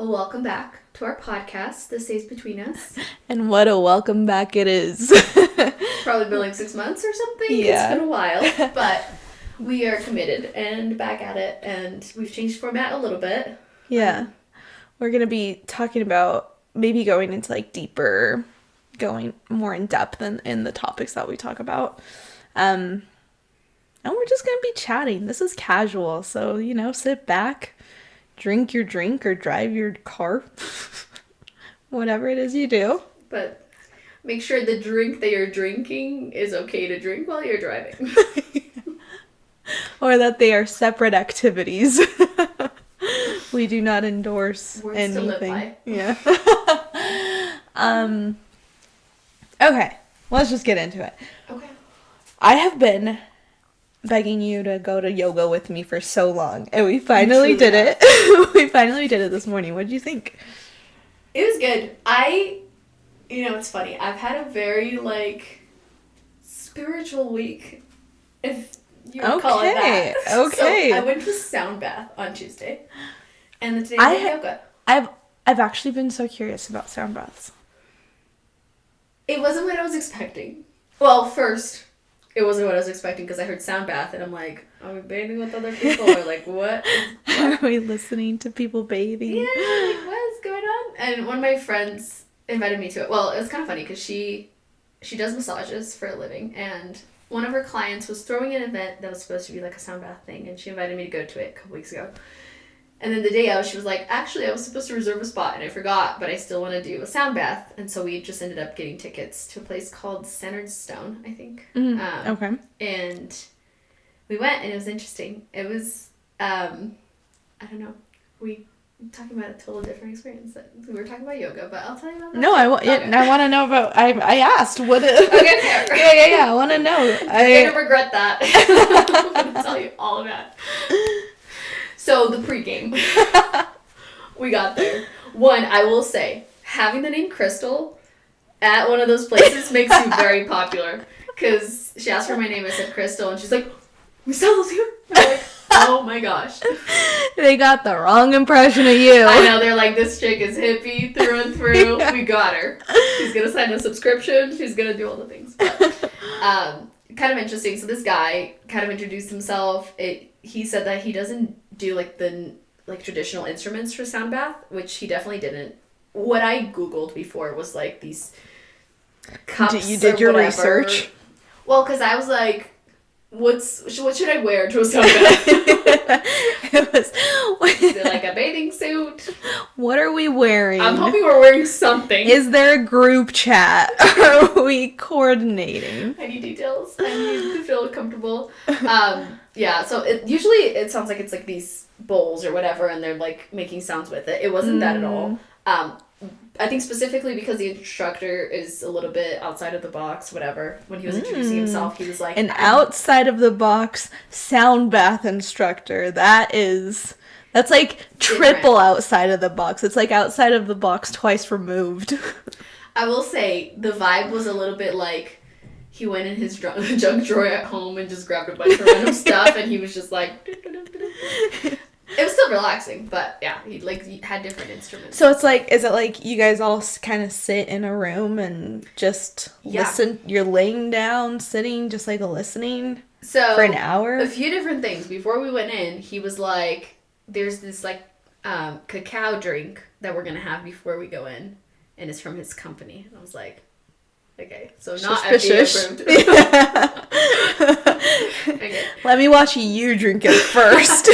Well, welcome back to our podcast, This Stays Between Us. And what a welcome back it is. Probably been like 6 months or something. Yeah. It's been a while, but we are committed and back at it, and we've changed format a little bit. Yeah. We're going to be talking about maybe going into like deeper, going more in depth in the topics that we talk about. And we're just going to be chatting. This is casual, so, sit back, drink your drink or drive your car. Whatever it is you do. But make sure the drink that you're drinking is okay to drink while you're driving. Or that they are separate activities. We do not endorse Words anything. to live by. Yeah. Okay, let's just get into it. Okay. I have been begging you to go to yoga with me for so long, and we finally did it. We finally did it this morning. What did you think? It was good. It's funny. I've had a very, spiritual week, if you would call it that. Okay. So I went to a sound bath on Tuesday, and then today I did yoga. I've actually been so curious about sound baths. It wasn't what I was expecting. Well, first, it wasn't what I was expecting because I heard sound bath, and I'm like, are we bathing with other people? Or what? Are we listening to people bathing? Yeah, what is going on? And one of my friends invited me to it. Well, it was kind of funny because she does massages for a living, and one of her clients was throwing an event that was supposed to be like a sound bath thing, and she invited me to go to it a couple weeks ago. And then the day out, she was like, actually, I was supposed to reserve a spot, and I forgot, but I still want to do a sound bath. And so we just ended up getting tickets to a place called Centered Stone, I think. Okay. And we went, and it was interesting. It was, I don't know, we were talking about a total different experience. We were talking about yoga, but I'll tell you about that. No, I want to know about, I asked, what is... Okay, fair. Yeah, I want to know. You're going to regret that. I'm going to tell you all of that. So, the pregame. We got there. One, I will say, having the name Crystal at one of those places makes you very popular. Because she asked for my name, I said Crystal, and she's like, we sell those here? And I'm like, oh my gosh. They got the wrong impression of you. I know, they're like, this chick is hippie through and through. Yeah. We got her. She's going to sign a subscription. She's going to do all the things. But, kind of interesting. So this guy kind of introduced himself. He said that he doesn't do the traditional instruments for sound bath, which he definitely didn't. What I Googled before was these cups. You did your research? Well, because I was like, what should I wear to a sound bath? Is it like a bathing suit? What are we wearing? I'm hoping we're wearing something. Is there a group chat? Are we coordinating? I need details. I need to feel comfortable. Yeah, so usually it sounds like it's these bowls or whatever, and they're making sounds with it. It wasn't that at all. I think specifically because the instructor is a little bit outside of the box, whatever. When he was introducing himself, he was like... An outside of the box sound bath instructor. That's triple outside of the box. It's outside of the box twice removed. I will say, the vibe was a little bit he went in his junk drawer at home and just grabbed a bunch of random stuff, and he was just like... It was still relaxing, but yeah, he had different instruments. So is it you guys all kind of sit in a room and just listen? You're laying down, sitting, just listening for an hour? A few different things. Before we went in, he was like, there's this cacao drink that we're going to have before we go in, and it's from his company. And I was like, okay, so not FDA approved. Okay. Let me watch you drink it first.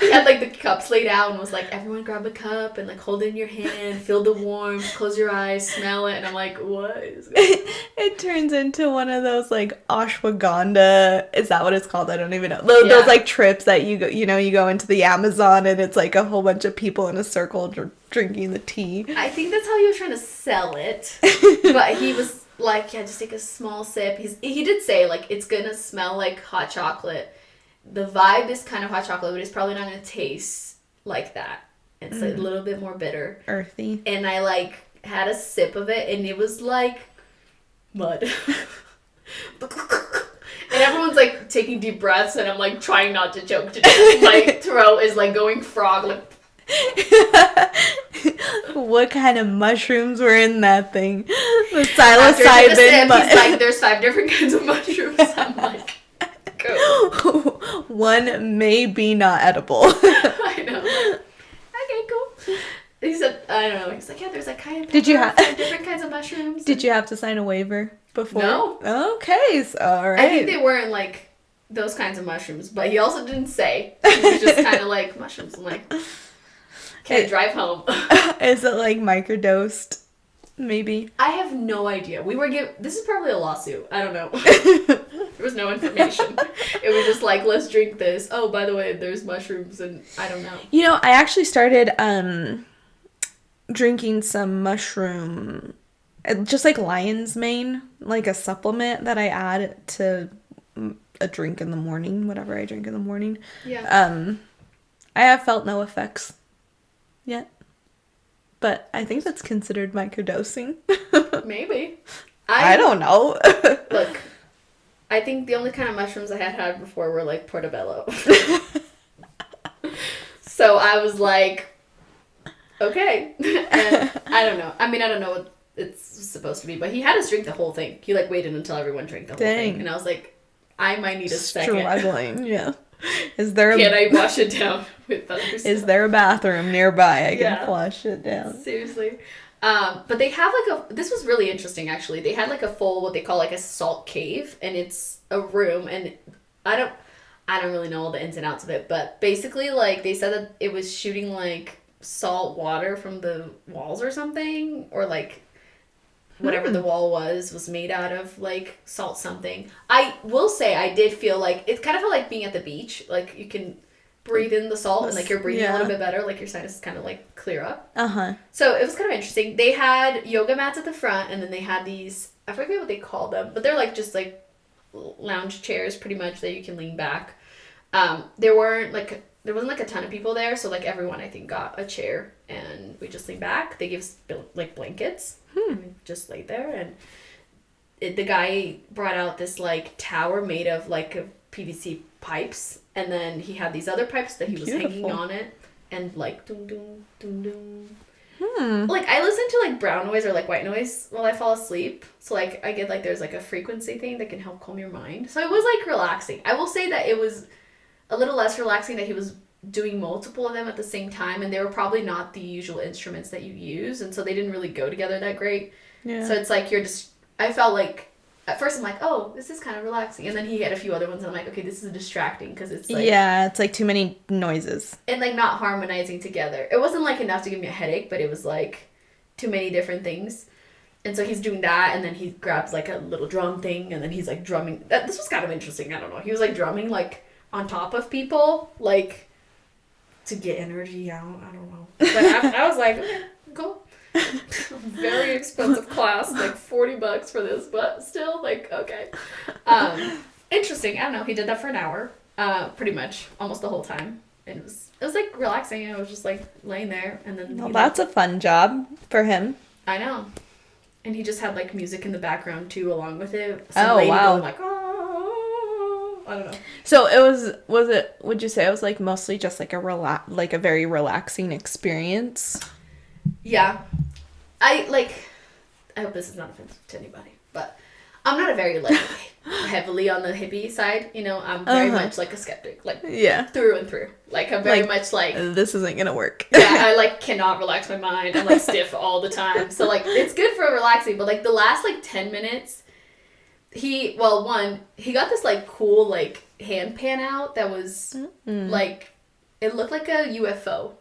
He had the cups laid out and was like, everyone grab a cup and hold it in your hand, feel the warmth, close your eyes, smell it, and I'm like, what is going on? It turns into one of those ashwagandha, is that what it's called? I don't even know. Those trips that you go, you go into the Amazon and it's a whole bunch of people in a circle drinking the tea. I think that's how he was trying to sell it. But he was like, yeah, just take a small sip. He did say it's gonna smell like hot chocolate. The vibe is kind of hot chocolate, but it's probably not going to taste like that. It's a little bit more bitter. Earthy. And I, had a sip of it, and it was like mud. And everyone's, taking deep breaths, and I'm, trying not to choke to death. My throat is, going frog, What kind of mushrooms were in that thing? The After he took a sip, psilocybin. he's like, there's 5 different kinds of mushrooms. I'm like, go. One may be not edible. I know. Like, okay, cool. He said, I don't know. He's like, yeah, there's like kind of Did you have 5 different kinds of mushrooms. Did you have to sign a waiver before? No. Okay, so all right. I think they weren't like those kinds of mushrooms, but he also didn't say. He was just kind of like mushrooms. I'm like, okay, drive home. Is it like microdosed? Maybe. I have no idea. We were this is probably a lawsuit. I don't know. There was no information. It was just like, let's drink this. Oh, by the way, there's mushrooms, and I don't know. You know, I actually started drinking some mushroom, just like lion's mane, like a supplement that I add to a drink in the morning, whatever I drink in the morning. Yeah. I have felt no effects yet, but I think that's considered microdosing. Maybe. I don't know. Look, I think the only kind of mushrooms I had before were like portobello. So I was like, okay. And I don't know. I mean, I don't know what it's supposed to be, but he had us drink the whole thing. He like waited until everyone drank the whole thing. And I was like, I might need a second. Struggling, yeah. Can I wash it down with other stuff? Is there a bathroom nearby I can flush it down? Seriously. But they have like this was really interesting actually. They had like a full, what they call like a salt cave, and it's a room, and I don't really know all the ins and outs of it, but basically like they said that it was shooting like salt water from the walls or something, or like whatever the wall was made out of like salt something. I will say I did feel like it kind of felt like being at the beach. Like you can breathe in the salt and like you're breathing a little bit better, like your sinuses kind of like clear up. So it was kind of interesting. They had yoga mats at the front, and then they had these, I forget what they called them, but they're like just like lounge chairs pretty much that you can lean back. There wasn't like a ton of people there, so like everyone I think got a chair and we just leaned back. They gave us like blankets and we just laid there, and the guy brought out this like tower made of like PVC pipes, and then he had these other pipes that he was hanging on it, and like dum dum dum dum. Like I listen to like brown noise or like white noise while I fall asleep, so like I get like there's like a frequency thing that can help calm your mind. So it was like relaxing. I will say that it was a little less relaxing that he was doing multiple of them at the same time, and they were probably not the usual instruments that you use, and so they didn't really go together that great. Yeah. So it's like I felt like at first I'm like, oh, this is kind of relaxing, and then he had a few other ones, and I'm like, okay, this is distracting because it's like it's like too many noises and like not harmonizing together. It wasn't like enough to give me a headache, but it was like too many different things. And so he's doing that, and then he grabs like a little drum thing, and then he's like drumming. This was kind of interesting. I don't know. He was like drumming like on top of people, like to get energy out. I don't know. But I was like, okay, cool. Very expensive class, like $40 for this, but still, like, okay. Interesting. I don't know. He did that for an hour, pretty much almost the whole time, and it was like relaxing. I was just like laying there, and then that's a fun job for him. I know. And he just had like music in the background too, along with it. Oh wow! Going, like, oh, I don't know. So was it? Would you say it was like mostly just like a very relaxing experience? Yeah, I hope this is not offensive to anybody, but I'm not a very like heavily on the hippie side. You know, I'm very much like a skeptic, like through and through. Like I'm very much like this isn't gonna work. Yeah, I like cannot relax my mind. I'm like stiff all the time. So like it's good for relaxing, but like the last like 10 minutes, he got this like cool like hand pan out that was like it looked like a UFO.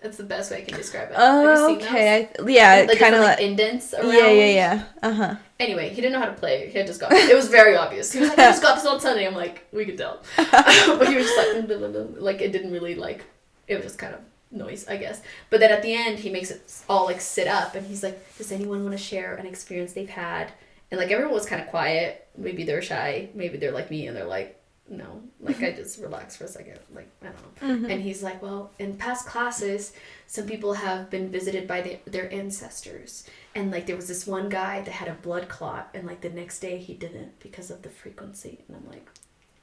That's the best way I can describe it. Oh, have you seen okay. Those? Kind of like indents around. Yeah. Anyway, he didn't know how to play. He had just got it. It was very obvious. He was like, I just got this on Sunday. I'm like, we could tell. But he was just like it didn't really like, it was just kind of noise, I guess. But then at the end, he makes it all like sit up, and he's like, does anyone want to share an experience they've had? And like everyone was kind of quiet. Maybe they're shy. Maybe they're like me, and they're like, no, like I just relax for a second, like I don't know. And he's like, well, in past classes some people have been visited by their ancestors, and like there was this one guy that had a blood clot, and like the next day he didn't because of the frequency. And I'm like,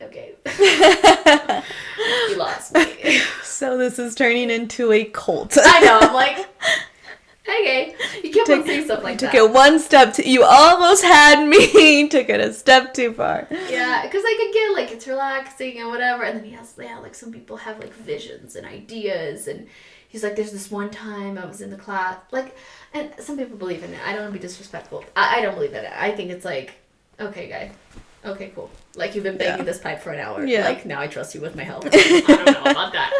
okay. You lost me. So this is turning into a cult. I know, I'm like, okay. You kept on saying stuff like that. Took it one step you almost had me. Took it a step too far. Yeah, because like again, like it's relaxing and whatever, and then like some people have like visions and ideas, and he's like, there's this one time I was in the class, like, and some people believe in it. I don't want to be disrespectful. I don't believe in it. I think it's like, okay, guy. Okay, cool. Like, you've been banging this pipe for an hour. Yeah. Like, now I trust you with my health. I don't know about that.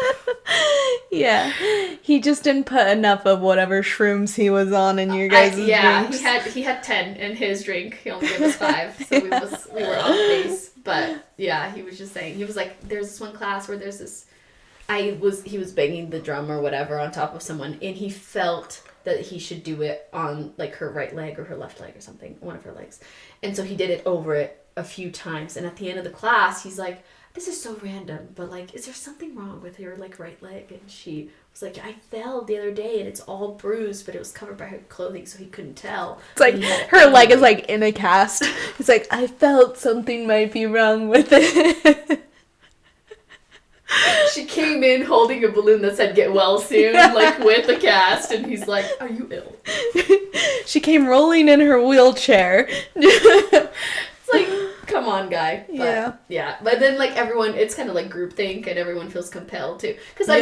Yeah. He just didn't put enough of whatever shrooms he was on in your guys' drinks. he had 10 in his drink. He only gave us 5. So we were off base. But, yeah, he was just saying. He was like, there's this one class where there's this... He was banging the drum or whatever on top of someone. And he felt that he should do it on, like, her right leg or her left leg or something. One of her legs. And so he did it over it a few times, and at the end of the class he's like, this is so random, but like, is there something wrong with your like right leg? And she was like, I fell the other day and it's all bruised, but it was covered by her clothing, so he couldn't tell. It's like her leg is like in a cast. It's like, I felt something might be wrong with it. She came in holding a balloon that said get well soon, like with a cast, and he's like, are you ill? She came rolling in her wheelchair. It's like, come on, guy. But, yeah. But then, like, everyone, it's kind of like groupthink, and everyone feels compelled to. Because, I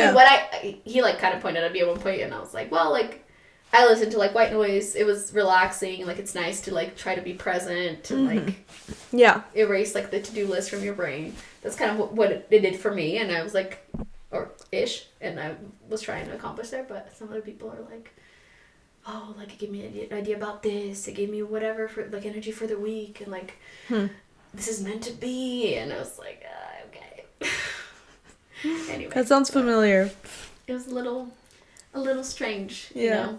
mean, he, like, kind of pointed at me at one point, and I was like, well, like, I listen to, like, white noise. It was relaxing. Like, it's nice to, like, try to be present, to, like, erase, like, the to-do list from your brain. That's kind of what it did for me, and I was like, or ish, and I was trying to accomplish there, but some other people are like, oh, like, it gave me an idea about this, it gave me whatever for, like, energy for the week, and, like, this is meant to be, and I was like, okay. Anyway. That sounds familiar. It was a little strange, you know?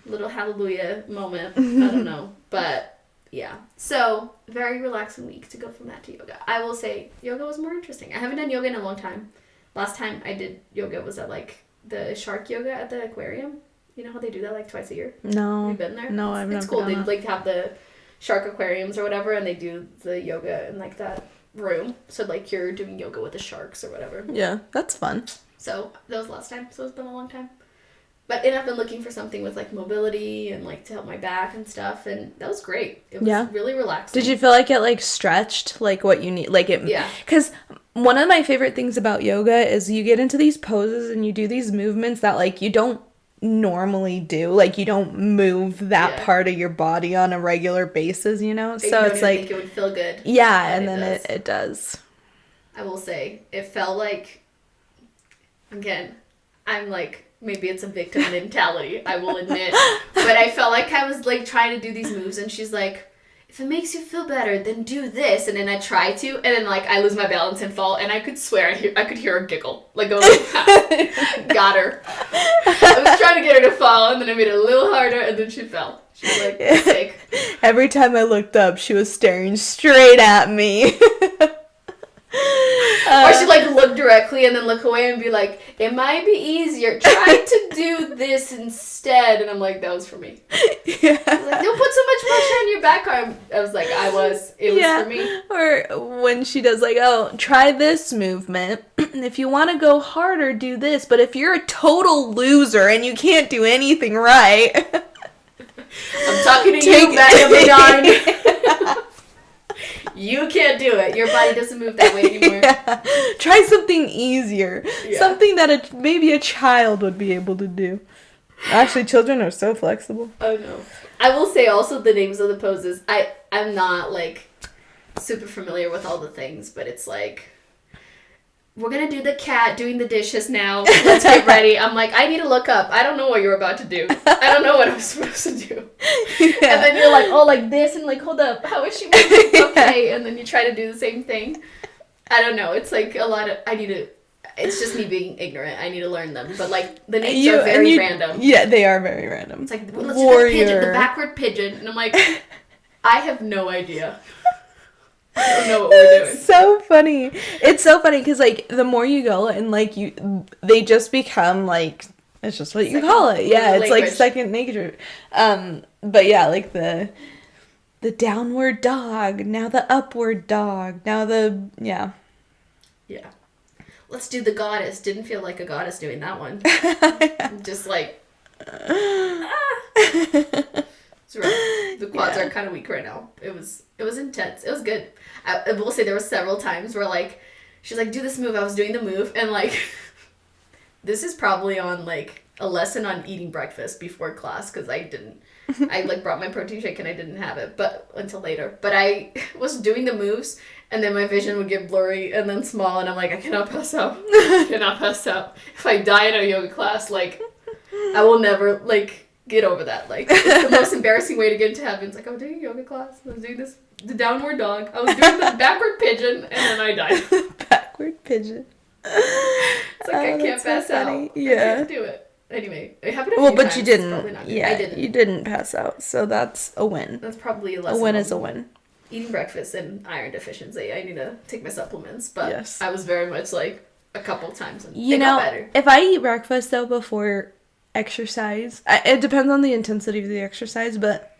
A little hallelujah moment, I don't know, but... Yeah. So, very relaxing week to go from that to yoga. I will say, yoga was more interesting. I haven't done yoga in a long time. Last time I did yoga was at, like, the shark yoga at the aquarium. You know how they do that, like, twice a year? No. You've been there? No, I've never It's cool. done They, that. like, have the shark aquariums or whatever, and they do the yoga in, like, that room. So, like, you're doing yoga with the sharks or whatever. Yeah, that's fun. So, that was last time. So, it's been a long time. But and I've been looking for something with like mobility and like to help my back and stuff, and that was great. It was really relaxing. Did you feel like it like stretched like what you need? Like it? Yeah. Because one of my favorite things about yoga is you get into these poses and you do these movements that like you don't normally do. Like you don't move that part of your body on a regular basis, you know? So it's like think it would feel good. Yeah, and then it does. I will say it felt like, again, I'm like. Maybe it's a victim mentality, I will admit. But I felt like I was, like, trying to do these moves, and she's like, if it makes you feel better, then do this. And then I try to, and then, like, I lose my balance and fall, and I could swear I could hear her giggle. Like, go, got her. I was trying to get her to fall, and then I made it a little harder, and then she fell. She was like, sick. Every time I looked up, she was staring straight at me. Or she'd like look directly and then look away and be like, it might be easier. Try to do this instead. And I'm like, that was for me. Yeah. I was like, don't put so much pressure on your back arm. I was like, it was for me. Or when she does like, oh, try this movement. If you want to go harder, do this. But if you're a total loser and you can't do anything right. I'm talking to you, Madame. You can't do it. Your body doesn't move that way anymore. Yeah. Try something easier. Yeah. Something that maybe a child would be able to do. Actually, children are so flexible. Oh, no. I will say also the names of the poses. I'm not, like, super familiar with all the things, but it's like, we're going to do the cat doing the dishes now. Let's get ready. I'm like, I need to look up. I don't know what you're about to do. I don't know what I'm supposed to do. Yeah. And then you're like, oh, like this, and like, hold up. How is she moving? Okay. And then you try to do the same thing. I don't know. It's like a lot of, it's just me being ignorant. I need to learn them. But like, the names are very random. Yeah, they are very random. It's like, let's do the pigeon, the backward pigeon. And I'm like, I have no idea. I don't know what we're doing. So funny. It's so funny because like the more you go and like they just become like it's just what you call it. Yeah, it's like second nature. But yeah, like the downward dog, now the upward dog, now the Yeah. Let's do the goddess. Didn't feel like a goddess doing that one. Just like, it's rough. The quads are kind of weak right now. It was intense. It was good. I will say there were several times where like she's like, do this move. I was doing the move and like this is probably on like a lesson on eating breakfast before class because I didn't. I like brought my protein shake and I didn't have it, but until later. But I was doing the moves and then my vision would get blurry and then small and I'm like, I cannot pass out. I cannot pass out. If I die in a yoga class, like I will never like get over that. Like it's the most embarrassing way to get into heaven. It's like I was doing a yoga class. I was doing the downward dog. I was doing the backward pigeon and then I died. Backward pigeon. It's like I can't pass out. Yeah. I can't do it. Anyway, it happened a few times. Well, but you didn't. Yeah, I didn't. You didn't pass out, so that's a win. That's probably a lesson. A win is a win. Eating breakfast and iron deficiency. I need to take my supplements, but yes. I was very much like a couple times and you know, got better. If I eat breakfast though before exercise, it depends on the intensity of the exercise, but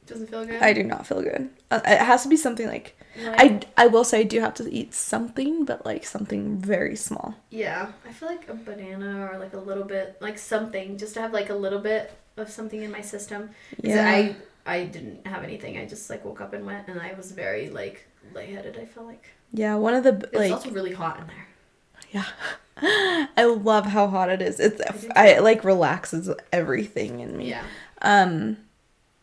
doesn't feel good. I do not feel good. It has to be something like I will say I do have to eat something, but like something very small. Yeah, I feel like a banana or like a little bit, like something, just to have like a little bit of something in my system. Yeah. I didn't have anything. I just like woke up and went, and I was very like lightheaded. I feel like. Yeah, one of the It's also really hot in there. Yeah, I love how hot it is. It like relaxes everything in me. Yeah.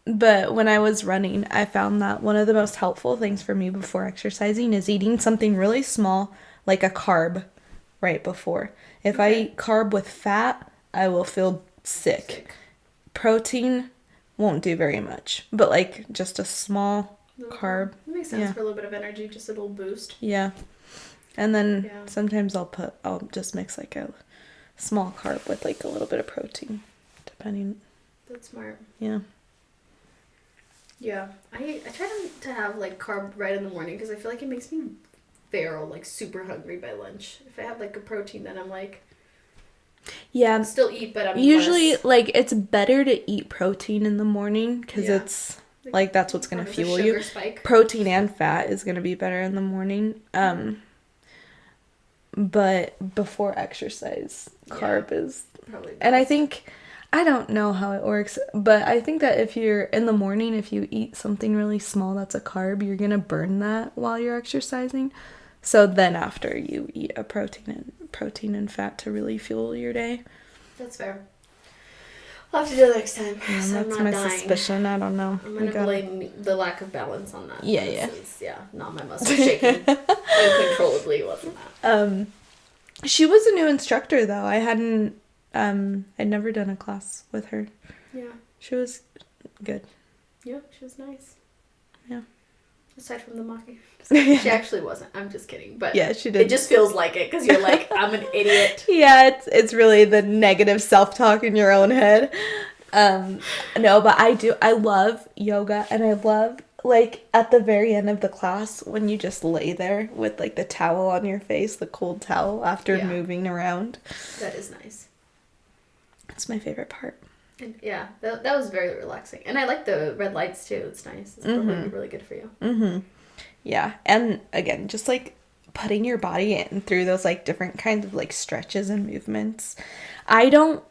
But when I was running, I found that one of the most helpful things for me before exercising is eating something really small, like a carb, right before. If I eat carb with fat, I will feel sick. Protein won't do very much, but like just a small carb. That makes sense for a little bit of energy, just a little boost. Yeah. And then sometimes I'll just mix like a small carb with like a little bit of protein, depending. That's smart. Yeah. Yeah, I try to have like carb right in the morning because I feel like it makes me feral, like super hungry by lunch. If I have like a protein, then I'm like, yeah, I'll still eat, but I'm usually less... like it's better to eat protein in the morning because it's like that's what's gonna fuel you. Spike. Protein and fat is gonna be better in the morning. But before exercise, carb is probably best. And I think. I don't know how it works, but I think that if you're in the morning, if you eat something really small that's a carb, you're going to burn that while you're exercising. So then after you eat a protein and fat to really fuel your day. That's fair. I'll have to do that next time. Yeah, so that's my suspicion. I don't know. I'm going to blame the lack of balance on that. Yeah. Not my muscles shaking uncontrollably. Wasn't that. She was a new instructor, though. I'd never done a class with her. Yeah. She was good. Yeah, she was nice. Yeah. Aside from the mocking. She actually wasn't. I'm just kidding. But yeah, she did. It just feels like it because you're like, I'm an idiot. Yeah, it's really the negative self-talk in your own head. No, but I love yoga, and I love like at the very end of the class when you just lay there with like the towel on your face, the cold towel after moving around. That is nice. That's my favorite part. And yeah, that was very relaxing. And I like the red lights too. It's nice. It's probably really good for you. Mm-hmm. Yeah. And again, just like putting your body in through those like different kinds of like stretches and movements. I don't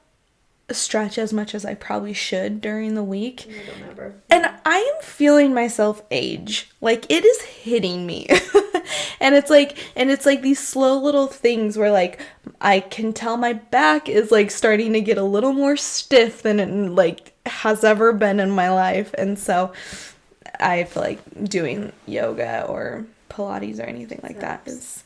stretch as much as I probably should during the week. I don't ever. And I am feeling myself age. Like it is hitting me. And it's like these slow little things where like I can tell my back is like starting to get a little more stiff than it like has ever been in my life. And so I feel like doing yoga or Pilates or anything like that is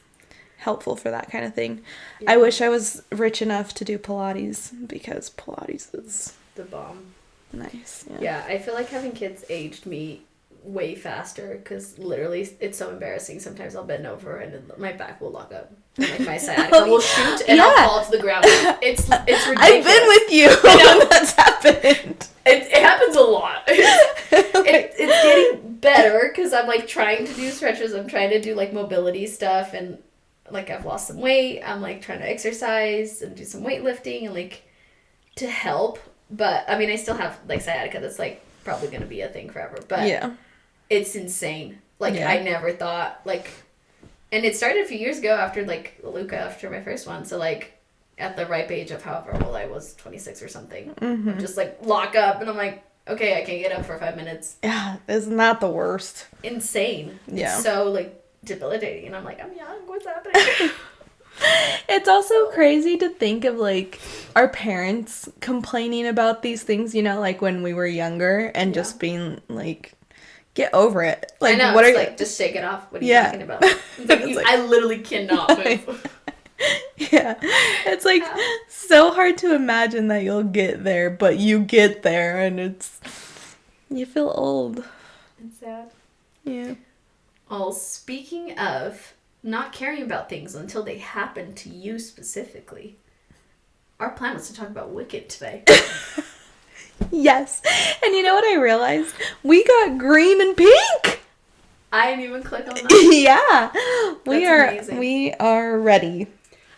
helpful for that kind of thing. Yeah. I wish I was rich enough to do Pilates because Pilates is the bomb. Nice. Yeah, I feel like having kids aged me way faster because literally it's so embarrassing. Sometimes I'll bend over and my back will lock up. And, like my sciatica will shoot and I'll fall to the ground. It's ridiculous. I've been with you when that's happened. It happens a lot. It's getting better because I'm like trying to do stretches. I'm trying to do like mobility stuff and like I've lost some weight. I'm like trying to exercise and do some weightlifting and like to help. But I mean I still have like sciatica that's like probably going to be a thing forever. But it's insane. Like I never thought like And it started a few years ago after, like, Luca, after my first one. So, like, at the ripe age of however old I was, 26 or something. Mm-hmm. I'm just, like, lock up. And I'm like, okay, I can't get up for 5 minutes. Yeah, isn't that the worst? Insane. Yeah. It's so, like, debilitating. And I'm like, I'm young. What's happening? It's also crazy to think of, like, our parents complaining about these things, you know, like, when we were younger and just being, like, get over it. Like, I know, what it's are like, just shake it off. What are you talking about? It's like, It's like- I literally cannot move. Yeah. It's, like, so hard to imagine that you'll get there, but you get there, and it's... You feel old. It's sad. Yeah. Well, speaking of not caring about things until they happen to you specifically, our plan was to talk about Wicked today. Yes. And you know what I realized? We got green and pink! I didn't even click on that. Yeah. That's amazing. We are ready.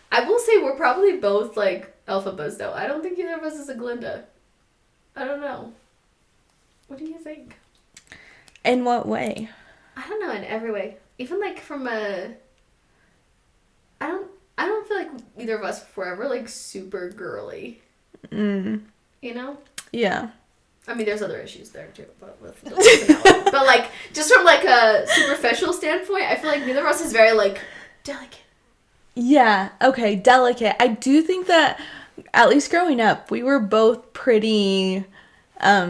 I will say we're probably both, like, Elphabas, though. I don't think either of us is a Glinda. I don't know. What do you think? In what way? I don't know, in every way. Even, like, from a... I don't feel like either of us were ever, like, super girly. You know? Yeah. I mean, there's other issues there, too, but with the personality. But, like, just from, like, a superficial standpoint, I feel like neither of us is very, like, delicate. Yeah. Okay. Delicate. I do think that, at least growing up, we were both pretty, I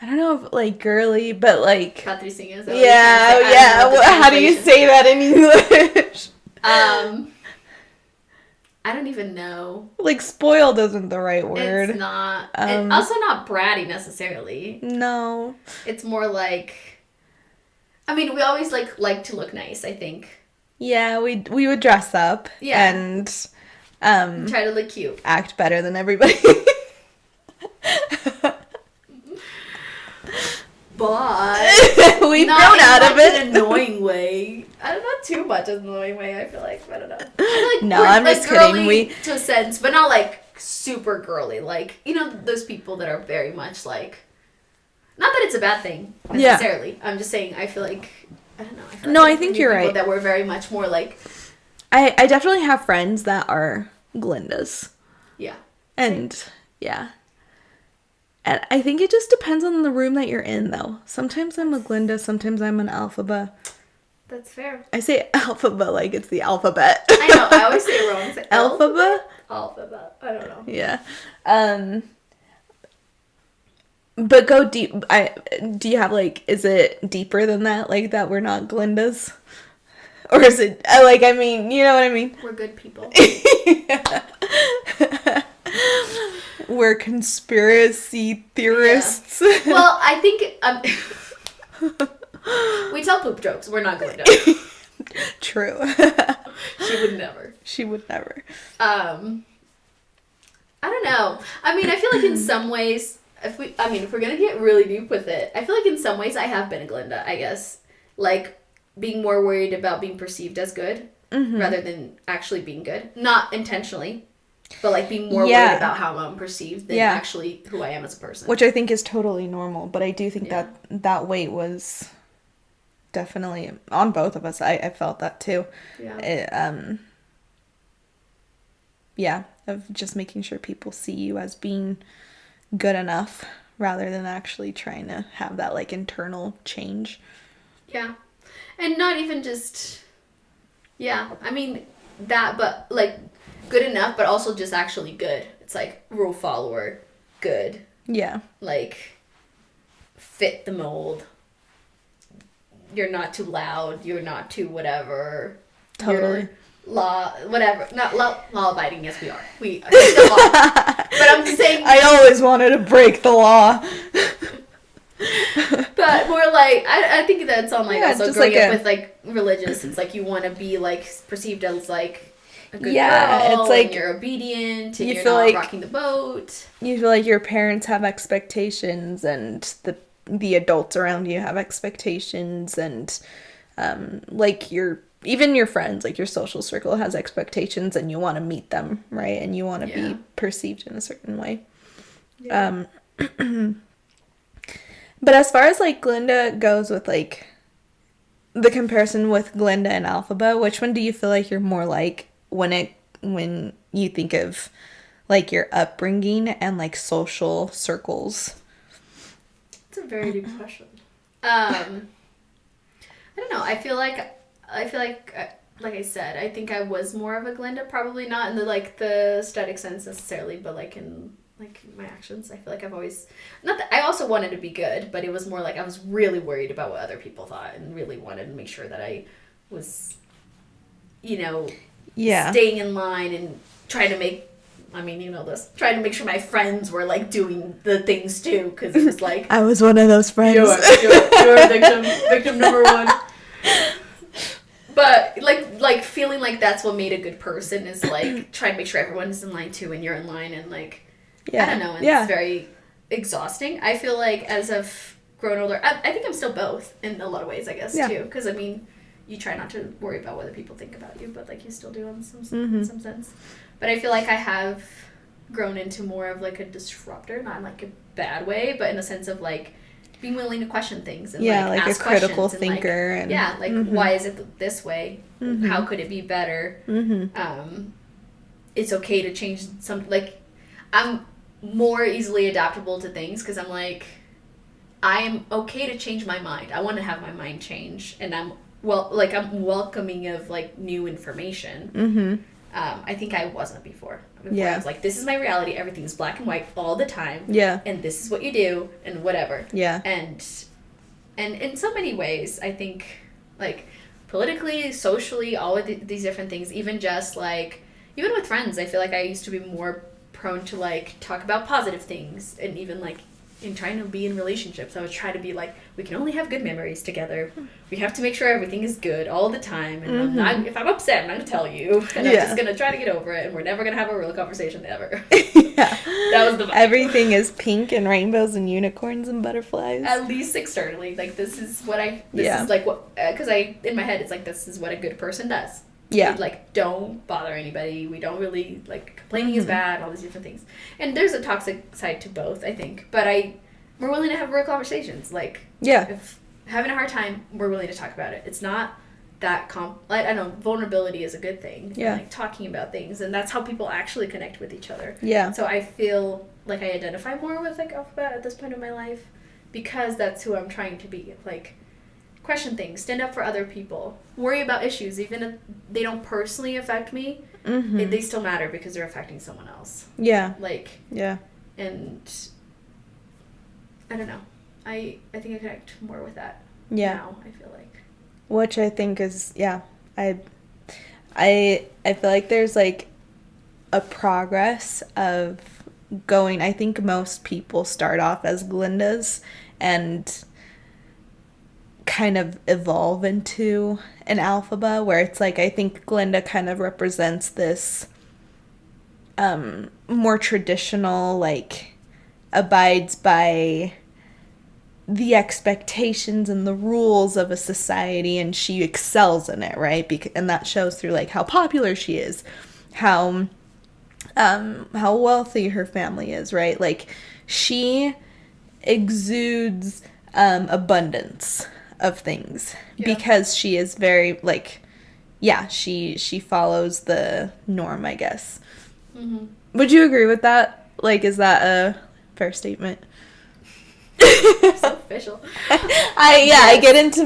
don't know if, like, girly, but, like... Patricinhas. Yeah, yeah. How do you say that in English? I don't even know. Like, spoiled isn't the right word. It's not. And also not bratty, necessarily. No. It's more like... I mean, we always, like to look nice, I think. Yeah, we would dress up. Yeah. And... try to look cute. Act better than everybody. But we've grown out of it. In an annoying way. I don't know, too much in an annoying way, I feel like. I don't know. I feel like no, I'm just kidding. To a sense, but not like super girly. Like, you know, those people that are very much like... Not that it's a bad thing, necessarily. Yeah. I'm just saying, I feel like... I don't know. I think you're right. That we're very much more like... I definitely have friends that are Glindas. Yeah. And, yeah. And I think it just depends on the room that you're in, though. Sometimes I'm a Glinda, sometimes I'm an Elphaba. That's fair. I say Elphaba like it's the alphabet. I know, I always say it wrong. It's like Elphaba? Elphaba. I don't know. Yeah. But go deep. Do you have, like, is it deeper than that? Like, that we're not Glindas? Or is it, like, I mean, you know what I mean? We're good people. We're conspiracy theorists. Yeah. Well, I think we tell poop jokes. We're not Glinda. True. She would never. She would never. I don't know. I mean, I feel like in some ways, if we're gonna get really deep with it, I feel like in some ways I have been a Glinda, I guess. Like, being more worried about being perceived as good rather than actually being good. Not intentionally. But, like, being more worried about how I'm perceived than actually who I am as a person. Which I think is totally normal. But I do think that weight was definitely on both of us. I felt that, too. Yeah. Of just making sure people see you as being good enough rather than actually trying to have that, like, internal change. Yeah. And not even just... Yeah. I mean, that, but, like... good enough, but also just actually good. It's like rule follower, good. Yeah. Like, fit the mold. You're not too loud. You're not too whatever. Totally. Whatever. Not law abiding. Yes, we are. We break the law. But I'm just saying. I always wanted to break the law. But more like, I think that's on, like, also growing like up with, like, religious. It's like you want to be, like, perceived as, like, a good girl, it's like and you're obedient, and you're feel not like rocking the boat. You feel like your parents have expectations, and the adults around you have expectations, and like even your friends, like your social circle has expectations, and you want to meet them, right? And you want to be perceived in a certain way. Yeah. But as far as, like, Glinda goes with, like, the comparison with Glinda and Elphaba, which one do you feel like you're more like when you think of like your upbringing and like social circles? It's a very deep question. I don't know. I feel like like I said, I think I was more of a Glinda, probably not in the like the static sense necessarily, but like in like my actions. I feel like I've always, not that I also wanted to be good, but it was more like I was really worried about what other people thought and really wanted to make sure that I was, staying in line and trying to make, trying to make sure my friends were like doing the things too, because it was like I was one of those friends. You're victim number one. But like feeling like that's what made a good person is like trying to make sure everyone is in line too, and you're in line, and like I don't know, and it's very exhausting. I feel like as I've grown older, I think I'm still both in a lot of ways, I guess too, because I mean, you try not to worry about what other people think about you, but like you still do in some sense. But I feel like I have grown into more of like a disruptor, not in like a bad way, but in a sense of like being willing to question things and like ask a critical questions thinker and why is it this way? How could it be better? It's okay to change some, like I'm more easily adaptable to things because I'm like I am okay to change my mind. I want to have my mind change, and I'm welcoming of like new information. I think I wasn't before. I was like, this is my reality. Everything's black and white all the time. Yeah. And this is what you do and whatever. Yeah. And in so many ways, I think like politically, socially, all of these different things, even just like, even with friends, I feel like I used to be more prone to like talk about positive things, and even like in trying to be in relationships, I would try to be like, we can only have good memories together. We have to make sure everything is good all the time. And if I'm upset, I'm not going to tell you. And I'm just going to try to get over it. And we're never going to have a real conversation ever. That was the vibe. Everything is pink and rainbows and unicorns and butterflies. At least externally. Like, this is what is like what, because in my head, it's like, this is what a good person does. Yeah. We, like, don't bother anybody. We don't really, like, complaining is bad, all these different things. And there's a toxic side to both, I think. But we're willing to have real conversations. Like, if having a hard time, we're willing to talk about it. It's not that, I don't know, vulnerability is a good thing. Yeah. And, like, talking about things. And that's how people actually connect with each other. Yeah. So I feel like I identify more with, like, Elphaba at this point in my life. Because that's who I'm trying to be. Like, question things, stand up for other people, worry about issues, even if they don't personally affect me, they still matter because they're affecting someone else. Yeah. Like, yeah. And I don't know. I think I connect more with that now, I feel like. Which I think is, I feel like there's like a progress of going, I think most people start off as Glindas and kind of evolve into an Elphaba, where it's like I think Glinda kind of represents this more traditional, like abides by the expectations and the rules of a society, and she excels in it, right? And that shows through like how popular she is, how wealthy her family is, right? Like she exudes abundance of things because she is very like she follows the norm, I guess. Would you agree with that? Like, is that a fair statement? So official. I get into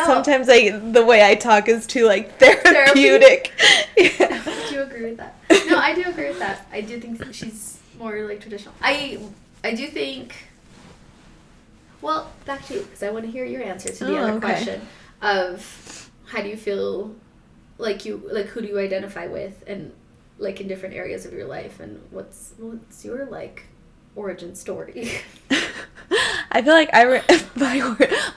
sometimes the way I talk is too like therapeutic. Do you agree with that? No, I do agree with that. I do think she's more like traditional. I do think. Well, back to you, because I want to hear your answer to the other question of how do you feel like who do you identify with, and like in different areas of your life, and what's your like origin story? I feel like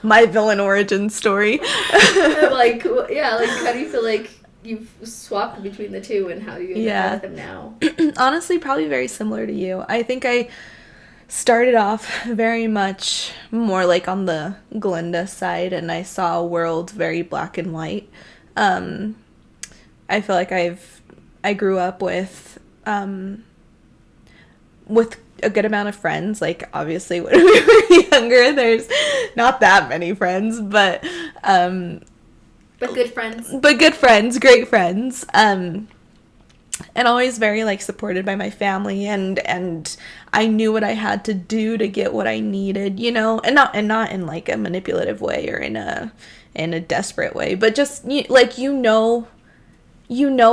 my villain origin story. like how do you feel like you've swapped between the two, and how do you identify with them now? Honestly, probably very similar to you. I think I started off very much more like on the Glinda side, and I saw a world very black and white. I feel like I grew up with a good amount of friends. Like, obviously when we were younger, there's not that many friends, but But good friends. But good friends, great friends. And always very like supported by my family, and I knew what I had to do to get what I needed, you know, and not in like a manipulative way or in a desperate way, but just like you know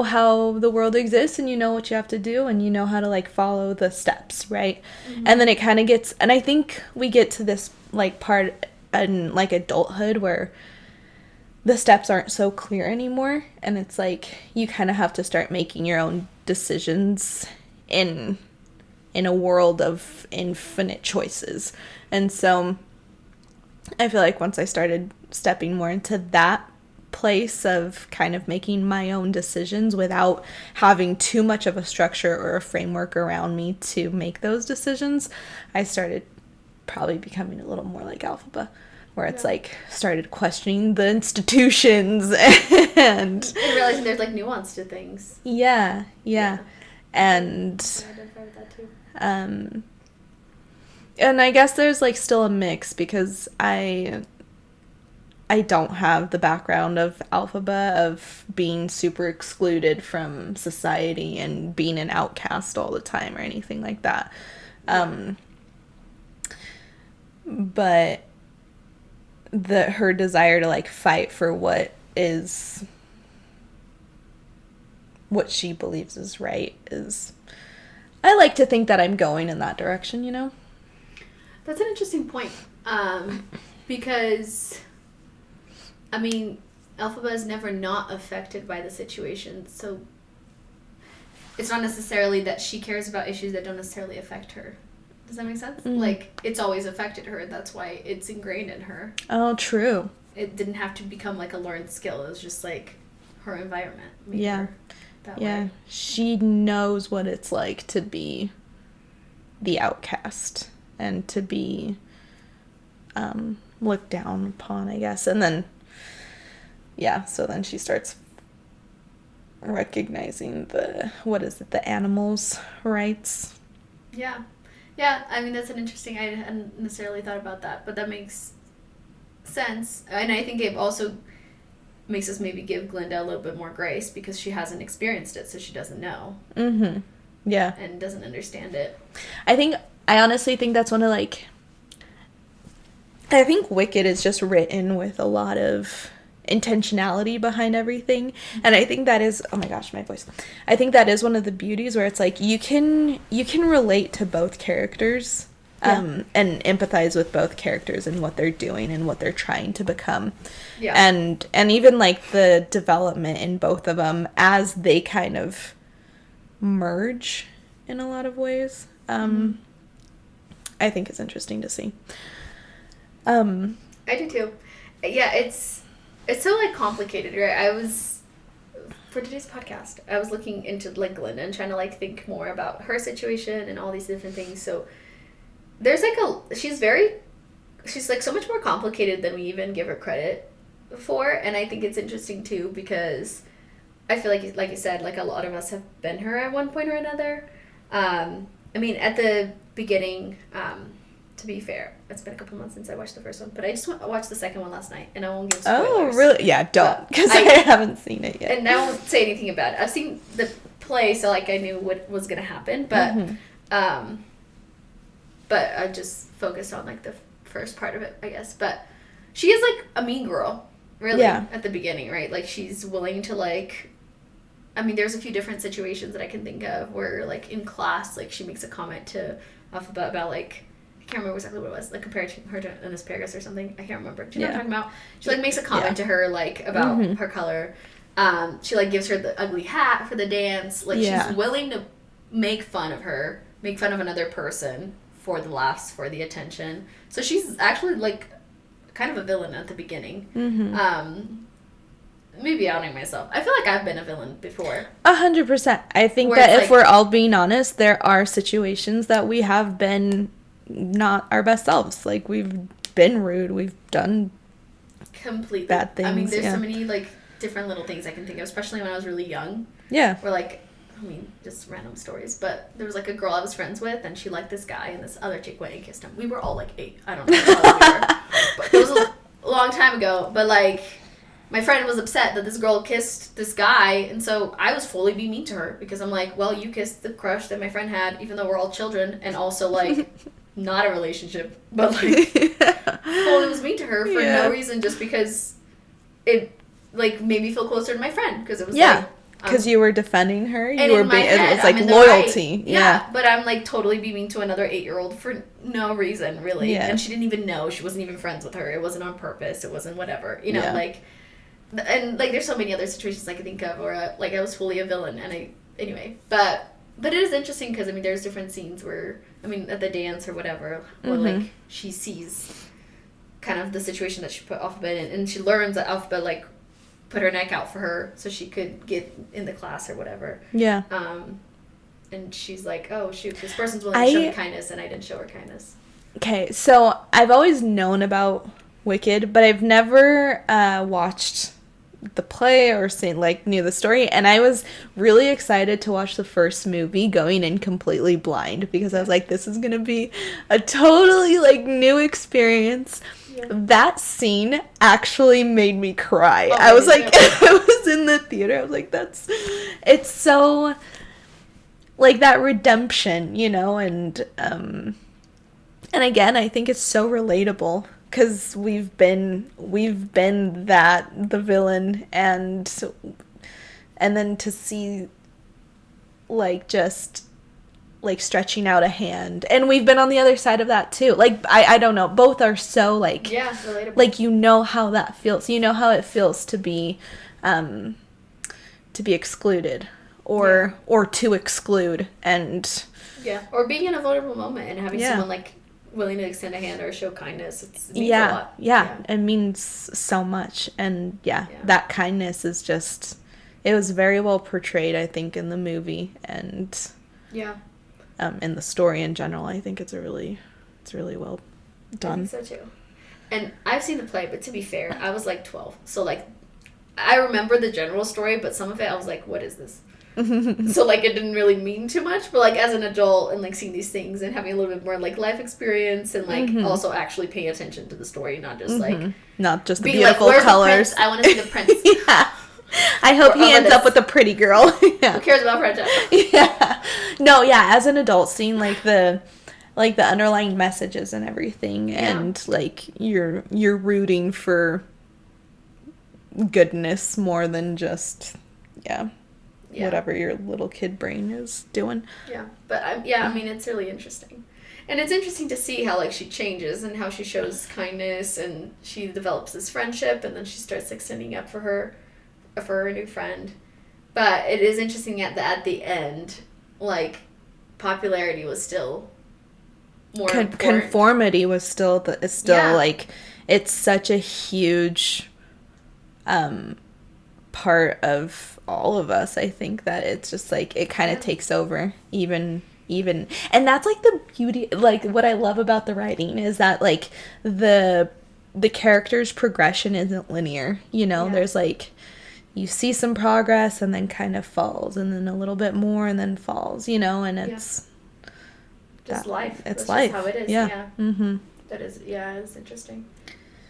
how the world exists, and you know what you have to do, and you know how to like follow the steps, right? Mm-hmm. And then it kind of gets, and I think we get to this like part in like adulthood where the steps aren't so clear anymore, and it's like you kind of have to start making your own decisions in a world of infinite choices. And so I feel like once I started stepping more into that place of kind of making my own decisions without having too much of a structure or a framework around me to make those decisions, I started probably becoming a little more like Elphaba, where it's like started questioning the institutions and realizing there's like nuance to things. Yeah. And I identify with that too. And I guess there's like still a mix, because I don't have the background of Elphaba, of being super excluded from society and being an outcast all the time or anything like that. But her desire to like fight for what she believes is right is, I like to think that I'm going in that direction, you know? That's an interesting point. Because, I mean, Elphaba is never not affected by the situation, so it's not necessarily that she cares about issues that don't necessarily affect her. Does that make sense? Mm. Like, it's always affected her. That's why it's ingrained in her. Oh, true. It didn't have to become, like, a learned skill. It was just, like, her environment made her that way. She knows what it's like to be the outcast and to be looked down upon, I guess. And then, so then she starts recognizing the animals' rights. Yeah, I mean, that's an interesting, I hadn't necessarily thought about that, but that makes sense. And I think it also makes us maybe give Glinda a little bit more grace, because she hasn't experienced it, so she doesn't know. Mm-hmm. Yeah. And doesn't understand it. I honestly think that's one of, like, I think Wicked is just written with a lot of intentionality behind everything, and I think that is, oh my gosh, my voice, I think that is one of the beauties, where it's like you can relate to both characters, and empathize with both characters and what they're doing and what they're trying to become, and even like the development in both of them as they kind of merge in a lot of ways. I think it's interesting to see. I do too. Yeah, it's so, like, complicated, right? For today's podcast, I was looking into, like, Glinda and trying to, like, think more about her situation and all these different things. So there's, like, she's, like, so much more complicated than we even give her credit for. And I think it's interesting, too, because I feel like you said, like, a lot of us have been her at one point or another. I mean, at the beginning, to be fair, it's been a couple months since I watched the first one, but I just watched the second one last night, and I won't give spoilers. Oh, really? Yeah, don't, because I haven't seen it yet. And I won't say anything about it. I've seen the play, so, like, I knew what was going to happen, but but I just focused on, like, the first part of it, I guess. But she is, like, a mean girl, really, at the beginning, right? Like, she's willing to, like, I mean, there's a few different situations that I can think of where, like, in class, like, she makes a comment to Elphaba about, like, I can't remember exactly what it was, like, compared to her to an asparagus or something. I can't remember. Do you know what I'm talking about? She, like, makes a comment to her, like, about her color. She, like, gives her the ugly hat for the dance. Like, she's willing to make fun of her, make fun of another person for the laughs, for the attention. So she's actually, like, kind of a villain at the beginning. Maybe outing myself. I feel like I've been a villain before. 100%. I think that if we're all being honest, there are situations that we have been not our best selves. Like, we've been rude. We've done completely bad things. I mean, there's so many, like, different little things I can think of, especially when I was really young. Yeah. Or, like, I mean, just random stories. But there was, like, a girl I was friends with, and she liked this guy, and this other chick went and kissed him. We were all, like, 8. I don't know how old we were. But it was a long time ago. But, like, my friend was upset that this girl kissed this guy, and so I was fully being mean to her because I'm like, well, you kissed the crush that my friend had, even though we're all children, and also like not a relationship, but like fully was mean to her for no reason, just because it like made me feel closer to my friend because it was like. Because you were defending her, and in my head, it was like I'm in loyalty. Right. Yeah, but I'm like totally beaming to another 8-year-old for no reason, really. Yeah. And she didn't even know. She wasn't even friends with her. It wasn't on purpose. It wasn't whatever. You know, like, and like there's so many other situations I can think of where like I was fully a villain, and anyway, but it is interesting because I mean there's different scenes where I mean at the dance or whatever, where like she sees kind of the situation that she put Elphaba in, and she learns that Elphaba like put her neck out for her so she could get in the class or whatever. Yeah. And she's like, oh, shoot, this person's willing to show me kindness, and I didn't show her kindness. Okay, so I've always known about Wicked, but I've never watched the play or knew the story, and I was really excited to watch the first movie going in completely blind because I was like, this is going to be a totally, new experience. Yeah. That scene actually made me cry. I was like, I was in the theater. I was like, it's so, that redemption, and again, I think it's so relatable because we've been the villain, and then to see, just stretching out a hand, and we've been on the other side of that too. I don't know, both are so relatable. How that feels, how it feels to be excluded or to exclude, and or being in a vulnerable moment and having someone willing to extend a hand or show kindness. It means a lot. It means so much, and that kindness is just, it was very well portrayed, I think, in the movie, and in the story in general. I think it's really well done. I think so too. And I've seen the play, but to be fair, I was 12. So I remember the general story, but some of it I was like, what is this? So it didn't really mean too much, but as an adult and seeing these things and having a little bit more life experience and also actually paying attention to the story, not just not just the beautiful colors. I want to see the prince. I hope he ends up with a pretty girl. Who cares about friendship? As an adult, seeing the underlying messages and everything, and you're rooting for goodness more than just whatever your little kid brain is doing. But I mean, it's really interesting. And it's interesting to see how she changes and how she shows kindness, and she develops this friendship, and then she starts standing up for her new friend. But it is interesting at the end, popularity was still more important. Conformity was still it's such a huge part of all of us. I think that it's just it kind of takes over even, and that's the beauty, what I love about the writing is that the character's progression isn't linear, there's you see some progress and then kind of falls, and then a little bit more and then falls, and it's just life. It's life. Just how it is. Yeah. That is, it's interesting.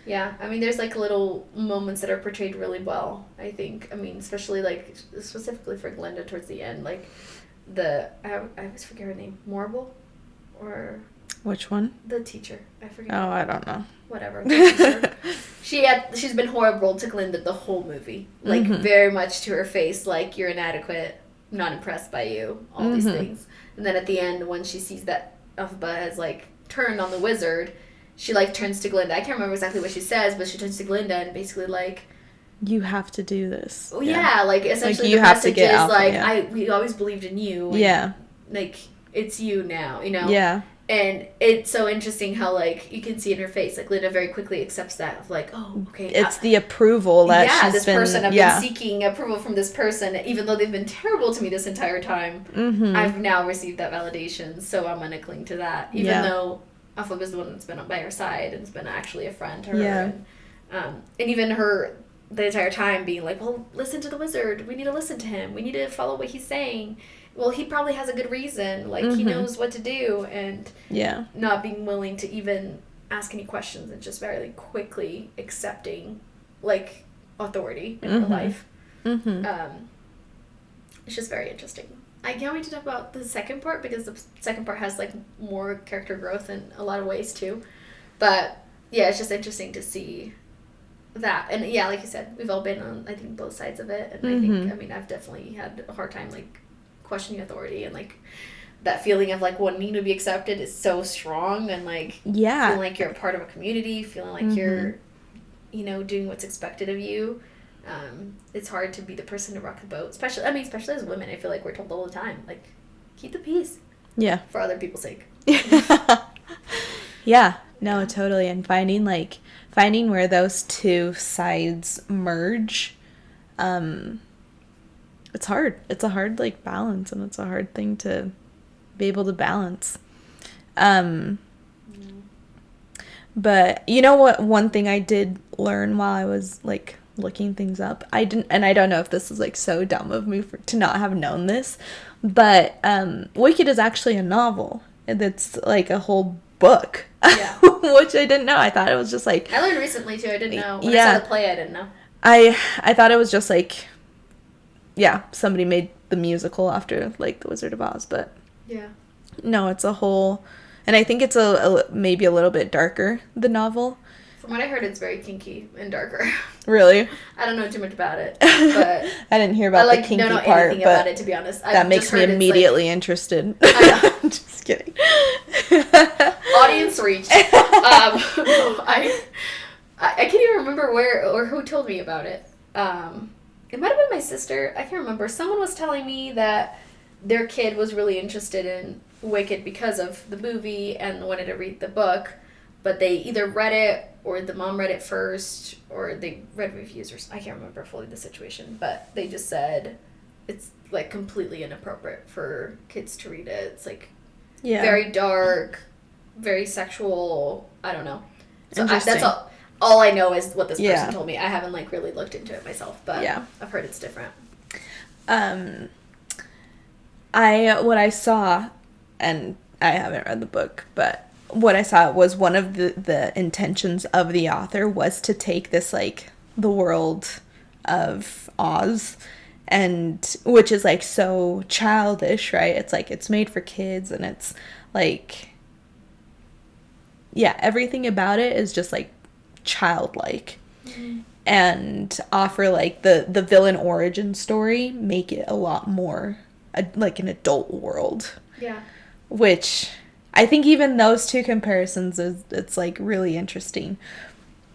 I mean, there's little moments that are portrayed really well, I think. I mean, especially specifically for Glinda towards the end, I always forget her name. Morble? Or which one? The teacher. I forget. Oh, I don't know. Whatever. She's been horrible to Glinda the whole movie. Very much to her face, you're inadequate, not impressed by you, all these things. And then at the end, when she sees that Elphaba has turned on the wizard, she turns to Glinda. I can't remember exactly what she says, but she turns to Glinda and basically you have to do this. Oh yeah, essentially you the have message to get is we always believed in you. And, it's you now, Yeah. And it's so interesting how you can see in her face Glinda very quickly accepts that of oh, okay, it's the approval that she's person I've been seeking approval from this person, even though they've been terrible to me this entire time. I've now received that validation, so I'm gonna cling to that, even though Elphaba is the one that's been by her side and has been actually a friend to her. And even her the entire time being well, listen to the wizard, we need to listen to him, we need to follow what he's saying. Well, he probably has a good reason. He knows what to do, and not being willing to even ask any questions and just very quickly accepting, authority in her life. Mm-hmm. It's just very interesting. I can't wait to talk about the second part because the second part has like more character growth in a lot of ways too. But yeah, it's just interesting to see that. And yeah, like you said, we've all been on, I think, both sides of it. And I think, I mean, I've definitely had a hard time like questioning authority, and like that feeling of like wanting to be accepted is so strong, and like feeling like you're a part of a community, feeling like you're, you know, doing what's expected of you. It's hard to be the person to rock the boat, especially as women. I feel like we're told all the time, like, keep the peace. Yeah. For other people's sake. Yeah. No, totally. And finding where those two sides merge, it's hard. It's a hard, like, balance, and it's a hard thing to be able to balance. But you know what? One thing I did learn while I was, like, looking things up, I don't know if this is like so dumb of me to not have known this, but Wicked is actually a novel. That's like a whole book. Yeah. Which I didn't know. I thought it was just like, I learned recently too. I didn't know. When I saw the play, I didn't know. I thought it was just like, yeah, somebody made the musical after like The Wizard of Oz, but yeah, no, it's a whole, and I think it's a maybe a little bit darker, the novel. From what I heard, it's very kinky and darker. Really? I don't know too much about it, but I didn't hear about the kinky don't know part, anything but about it, to be honest. That makes me immediately interested. I know. I'm just kidding. Audience reach. I can't even remember where or who told me about it. It might have been my sister. I can't remember. Someone was telling me that their kid was really interested in Wicked because of the movie and wanted to read the book, but they either read it or the mom read it first, or they read reviews, or I can't remember fully the situation, but they just said it's like completely inappropriate for kids to read it. It's like very dark, very sexual. I don't know. So that's all I know is what this person told me. I haven't like really looked into it myself, but I've heard it's different. What I saw, and I haven't read the book, but what I saw was one of the intentions of the author was to take this, like, the world of Oz, and which is, like, so childish, right? It's, like, it's made for kids, and it's, like, yeah, everything about it is just, like, childlike. Mm-hmm. And offer, like, the villain origin story, make it a lot more, like, an adult world. Yeah. Which I think even those two comparisons it's like really interesting,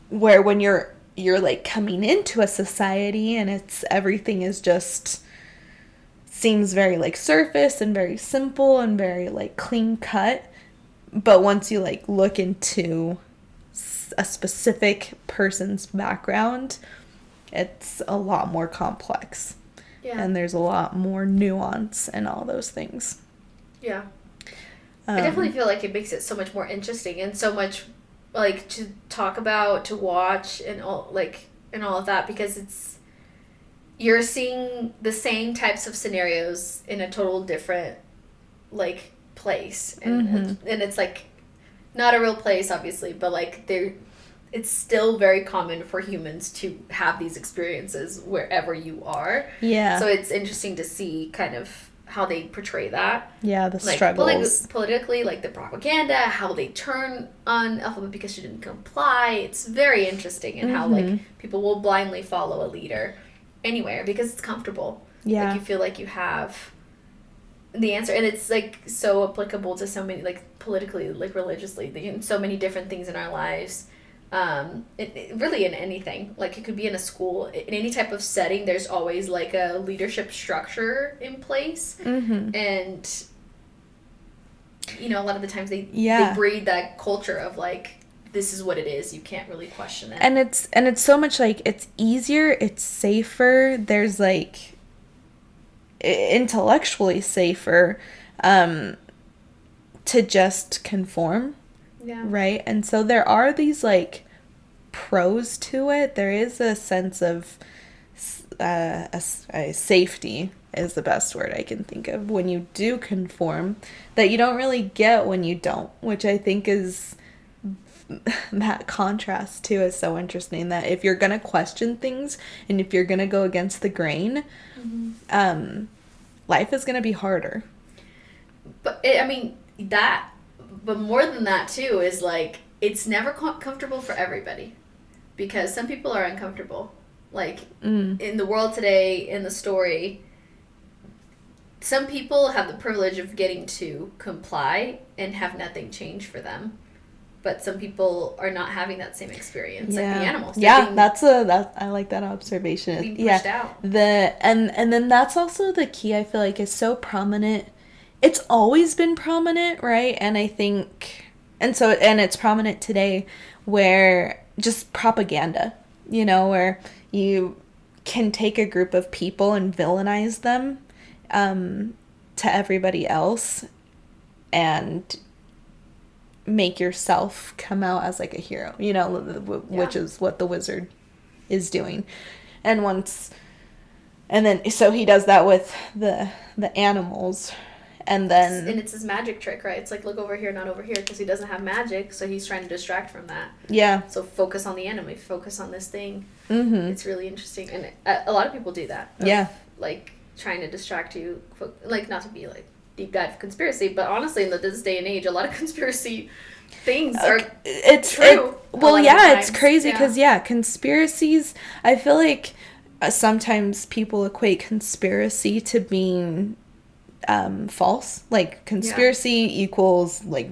where when you're like coming into a society and it's everything is just seems very like surface and very simple and very like clean cut, but once you like look into a specific person's background, it's a lot more complex. Yeah. And there's a lot more nuance and all those things. Yeah. I definitely feel like it makes it so much more interesting and so much like to talk about, to watch, and all of that, because you're seeing the same types of scenarios in a total different like place, and it's like not a real place obviously, but like it's still very common for humans to have these experiences wherever you are. Yeah. So it's interesting to see kind of how they portray that. Yeah, the struggles. Politically, like the propaganda, how they turn on Elphaba because she didn't comply. It's very interesting, and how like people will blindly follow a leader anywhere because it's comfortable. Yeah. Like you feel like you have the answer, and it's like so applicable to so many, like politically, like religiously, in so many different things in our lives. Really in anything, like it could be in a school, in any type of setting, there's always like a leadership structure in place, and you know, a lot of the times they breed that culture of like, this is what it is, you can't really question it, and it's so much like it's easier, it's safer, there's like intellectually safer to just conform. Yeah. Right? And so there are these, like, pros to it. There is a sense of safety is the best word I can think of when you do conform that you don't really get when you don't, which I think is that contrast too is so interesting, that if you're going to question things and if you're going to go against the grain, life is going to be harder. But but more than that too is like, it's never comfortable for everybody, because some people are uncomfortable. Like, in the world today, in the story, some people have the privilege of getting to comply and have nothing change for them. But some people are not having that same experience, like the animals. I like that observation. Being pushed out. And then that's also the key, I feel like, is so prominent. It's always been prominent, right? And I think, and it's prominent today, where just propaganda, where you can take a group of people and villainize them to everybody else and make yourself come out as like a hero, which is what the wizard is doing. And then so he does that with the animals, and it's his magic trick, right? It's like, look over here, not over here, because he doesn't have magic, so he's trying to distract from that. Yeah. So focus on the enemy, focus on this thing. It's really interesting, and a lot of people do that. Like, trying to distract you, like, not to be like deep dive conspiracy, but honestly, in this day and age, a lot of conspiracy things are true. It's crazy because conspiracies, I feel like sometimes people equate conspiracy to being false. Like, conspiracy equals like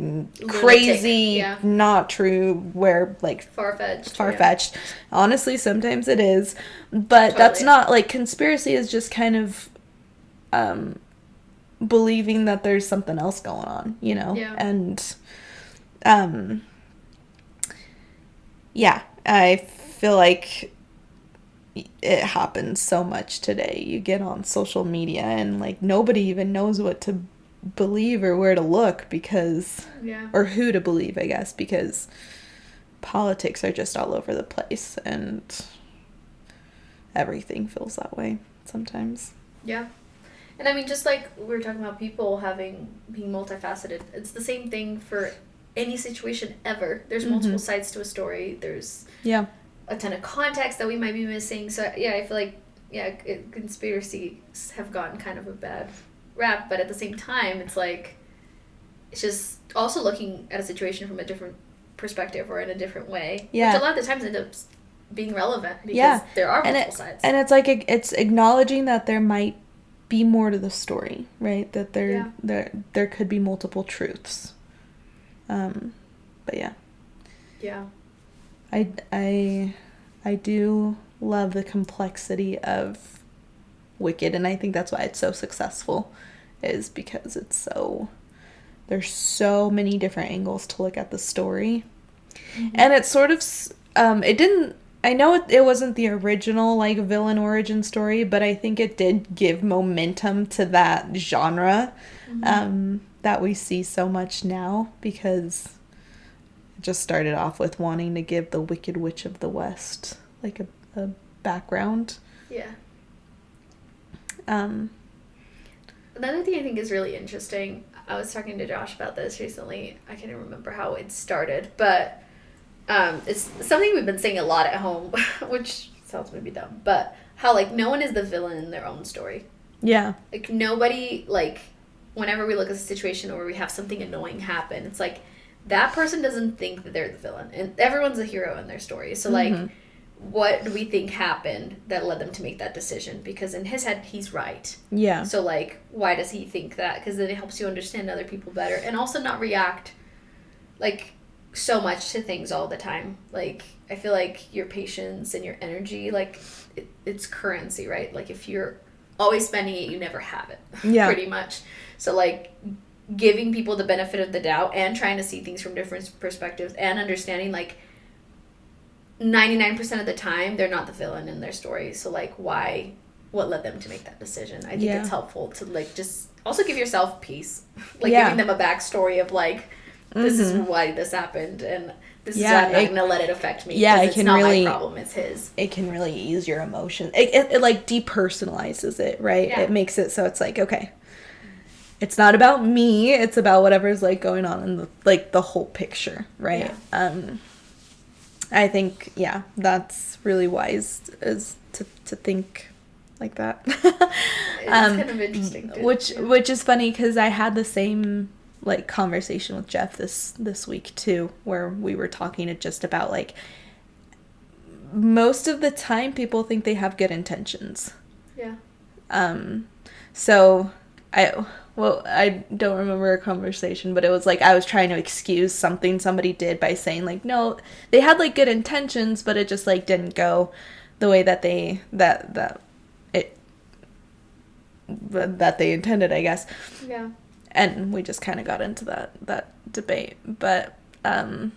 crazy, not true, where like far-fetched. Honestly, sometimes it is, but that's not, like, conspiracy is just kind of believing that there's something else going on, and I feel like it happens so much today. You get on social media and like nobody even knows what to believe or where to look, or who to believe, I guess, because politics are just all over the place and everything feels that way sometimes. Yeah. And I mean, just like we were talking about people being multifaceted, it's the same thing for any situation ever. There's multiple sides to a story. There's a ton of context that we might be missing. So I feel like conspiracies have gotten kind of a bad rap, but at the same time, it's like, it's just also looking at a situation from a different perspective or in a different way, which a lot of the times ends up being relevant because there are multiple sides. And it's like, it's acknowledging that there might be more to the story, right? That there could be multiple truths. But I do love the complexity of Wicked, and I think that's why it's so successful, is because there's so many different angles to look at the story. And it's sort of I know it wasn't the original like villain origin story, but I think it did give momentum to that genre that we see so much now, because it just started off with wanting to give the Wicked Witch of the West like a background. Yeah. Another thing I think is really interesting, I was talking to Josh about this recently. I can't even remember how it started, but it's something we've been saying a lot at home, which sounds maybe dumb, but how, like, no one is the villain in their own story. Yeah. Like, nobody, like, whenever we look at a situation where we have something annoying happen, it's like, that person doesn't think that they're the villain, and everyone's a hero in their story. So, like, what do we think happened that led them to make that decision? Because in his head, he's right. Yeah. So, like, why does he think that? Because then it helps you understand other people better, and also not react, like, so much to things all the time. Like, I feel like your patience and your energy, like, it's currency, right? Like, if you're always spending it, you never have it. Yeah. Pretty much. So, like, giving people the benefit of the doubt and trying to see things from different perspectives and understanding, like, 99% of the time, they're not the villain in their story. So, like, what led them to make that decision? I think it's helpful to, like, just also give yourself peace. Like, giving them a backstory of, like, this is why this happened, and this is why I'm not going to let it affect me. Yeah, it's not my problem, it's his. It can really ease your emotion. It like, depersonalizes it, right? Yeah. It makes it so it's like, okay, it's not about me, it's about whatever's like going on in the like the whole picture, right? I think that's really wise, is to think like that. It's kind of interesting too. Which is funny because I had the same like conversation with Jeff this week too, where we were talking just about like most of the time people think they have good intentions. Yeah. So I don't remember a conversation, but it was like I was trying to excuse something somebody did by saying like, no, they had like good intentions, but it just like didn't go the way that they intended, I guess. Yeah. And we just kind of got into that debate, but and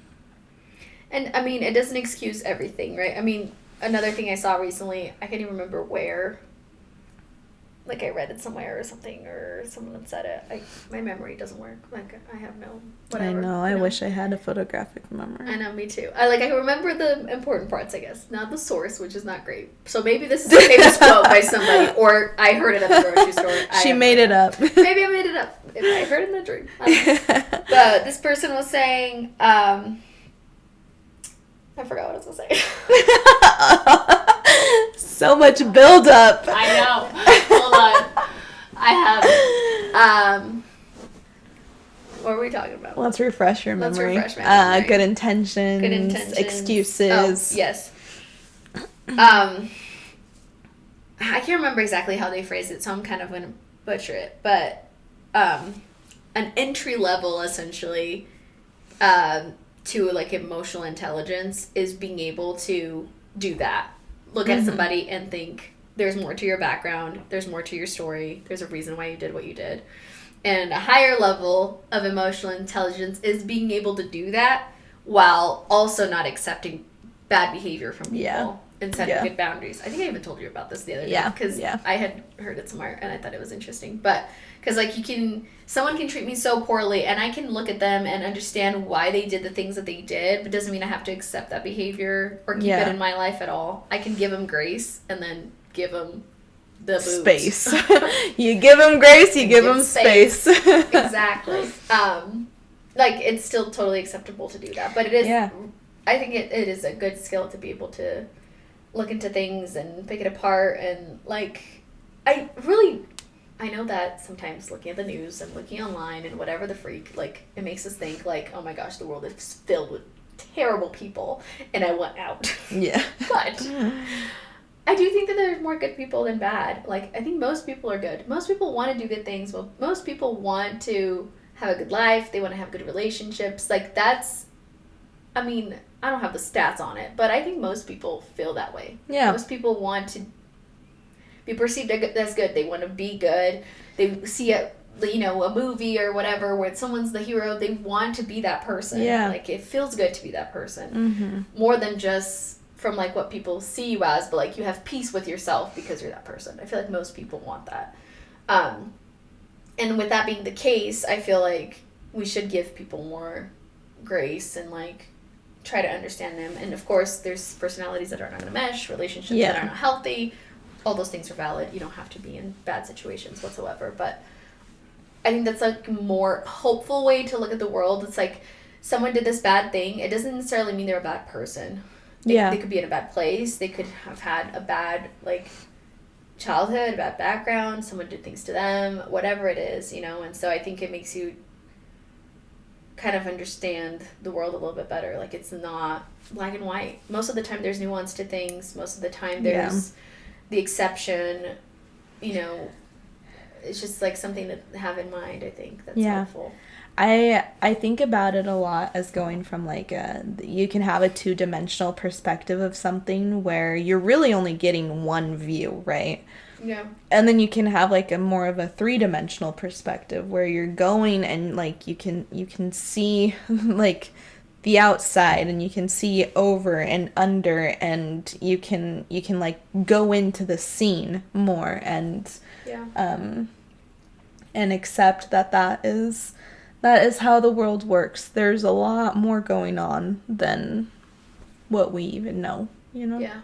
I mean, it doesn't excuse everything, right? I mean, another thing I saw recently, I can't even remember where. Like, I read it somewhere or something, or someone had said it. My memory doesn't work. Like, I have no whatever. I know. I wish I had a photographic memory. I know, me too. I remember the important parts, I guess. Not the source, which is not great. So maybe this is a famous quote by somebody, or I heard it at the grocery store. She made it up. Maybe I made it up. I heard it in a dream. But this person was saying, I forgot what I was going to say. So much build-up. I know. Hold on. I have, what were we talking about? Let's refresh your memory. Memory. Good intentions. Excuses. Oh, yes. I can't remember exactly how they phrased it, so I'm kind of going to butcher it. But an entry level, essentially, to like emotional intelligence is being able to do that. Look at somebody and think, there's more to your background, there's more to your story, there's a reason why you did what you did. And a higher level of emotional intelligence is being able to do that while also not accepting bad behavior from people and setting good boundaries. I think I even told you about this the other day because I had heard it somewhere and I thought it was interesting. But because like someone can treat me so poorly and I can look at them and understand why they did the things that they did, but doesn't mean I have to accept that behavior or keep it in my life at all. I can give them grace and then give them the boots. Space. You give them grace, you give them space. Exactly. Like, it's still totally acceptable to do that. But it is, I think it is a good skill to be able to look into things and pick it apart. And, like, I know that sometimes looking at the news and looking online and whatever the freak, like, it makes us think, like, oh my gosh, the world is filled with terrible people and I want out. Yeah. But I do think that there's more good people than bad. Like, I think most people are good. Most people want to do good things. Well, most people want to have a good life. They want to have good relationships. Like, that's, I mean, I don't have the stats on it, but I think most people feel that way. Yeah. Most people want to be perceived as good. They want to be good. They see a movie or whatever where someone's the hero. They want to be that person. Yeah. Like, it feels good to be that person. More than just from, like, what people see you as, but, like, you have peace with yourself because you're that person. I feel like most people want that. And with that being the case, I feel like we should give people more grace and, like, try to understand them. And, of course, there's personalities that are not going to mesh, relationships that are not healthy. All those things are valid. You don't have to be in bad situations whatsoever. But I think that's, like, a more hopeful way to look at the world. It's like someone did this bad thing. It doesn't necessarily mean they're a bad person. They could be in a bad place. They could have had a bad, like, childhood, a bad background. Someone did things to them, whatever it is, And so I think it makes you kind of understand the world a little bit better. Like, it's not black and white. Most of the time there's nuance to things. Most of the time there's the exception. It's just, like, something to have in mind, I think. That's helpful. I think about it a lot as going from, like, you can have a two-dimensional perspective of something where you're really only getting one view, right? Yeah. And then you can have, like, a more of a three-dimensional perspective where you're going and, like, you can see, like, the outside and you can see over and under and you can like go into the scene more and and accept that is how the world works. There's a lot more going on than what we even know, Yeah.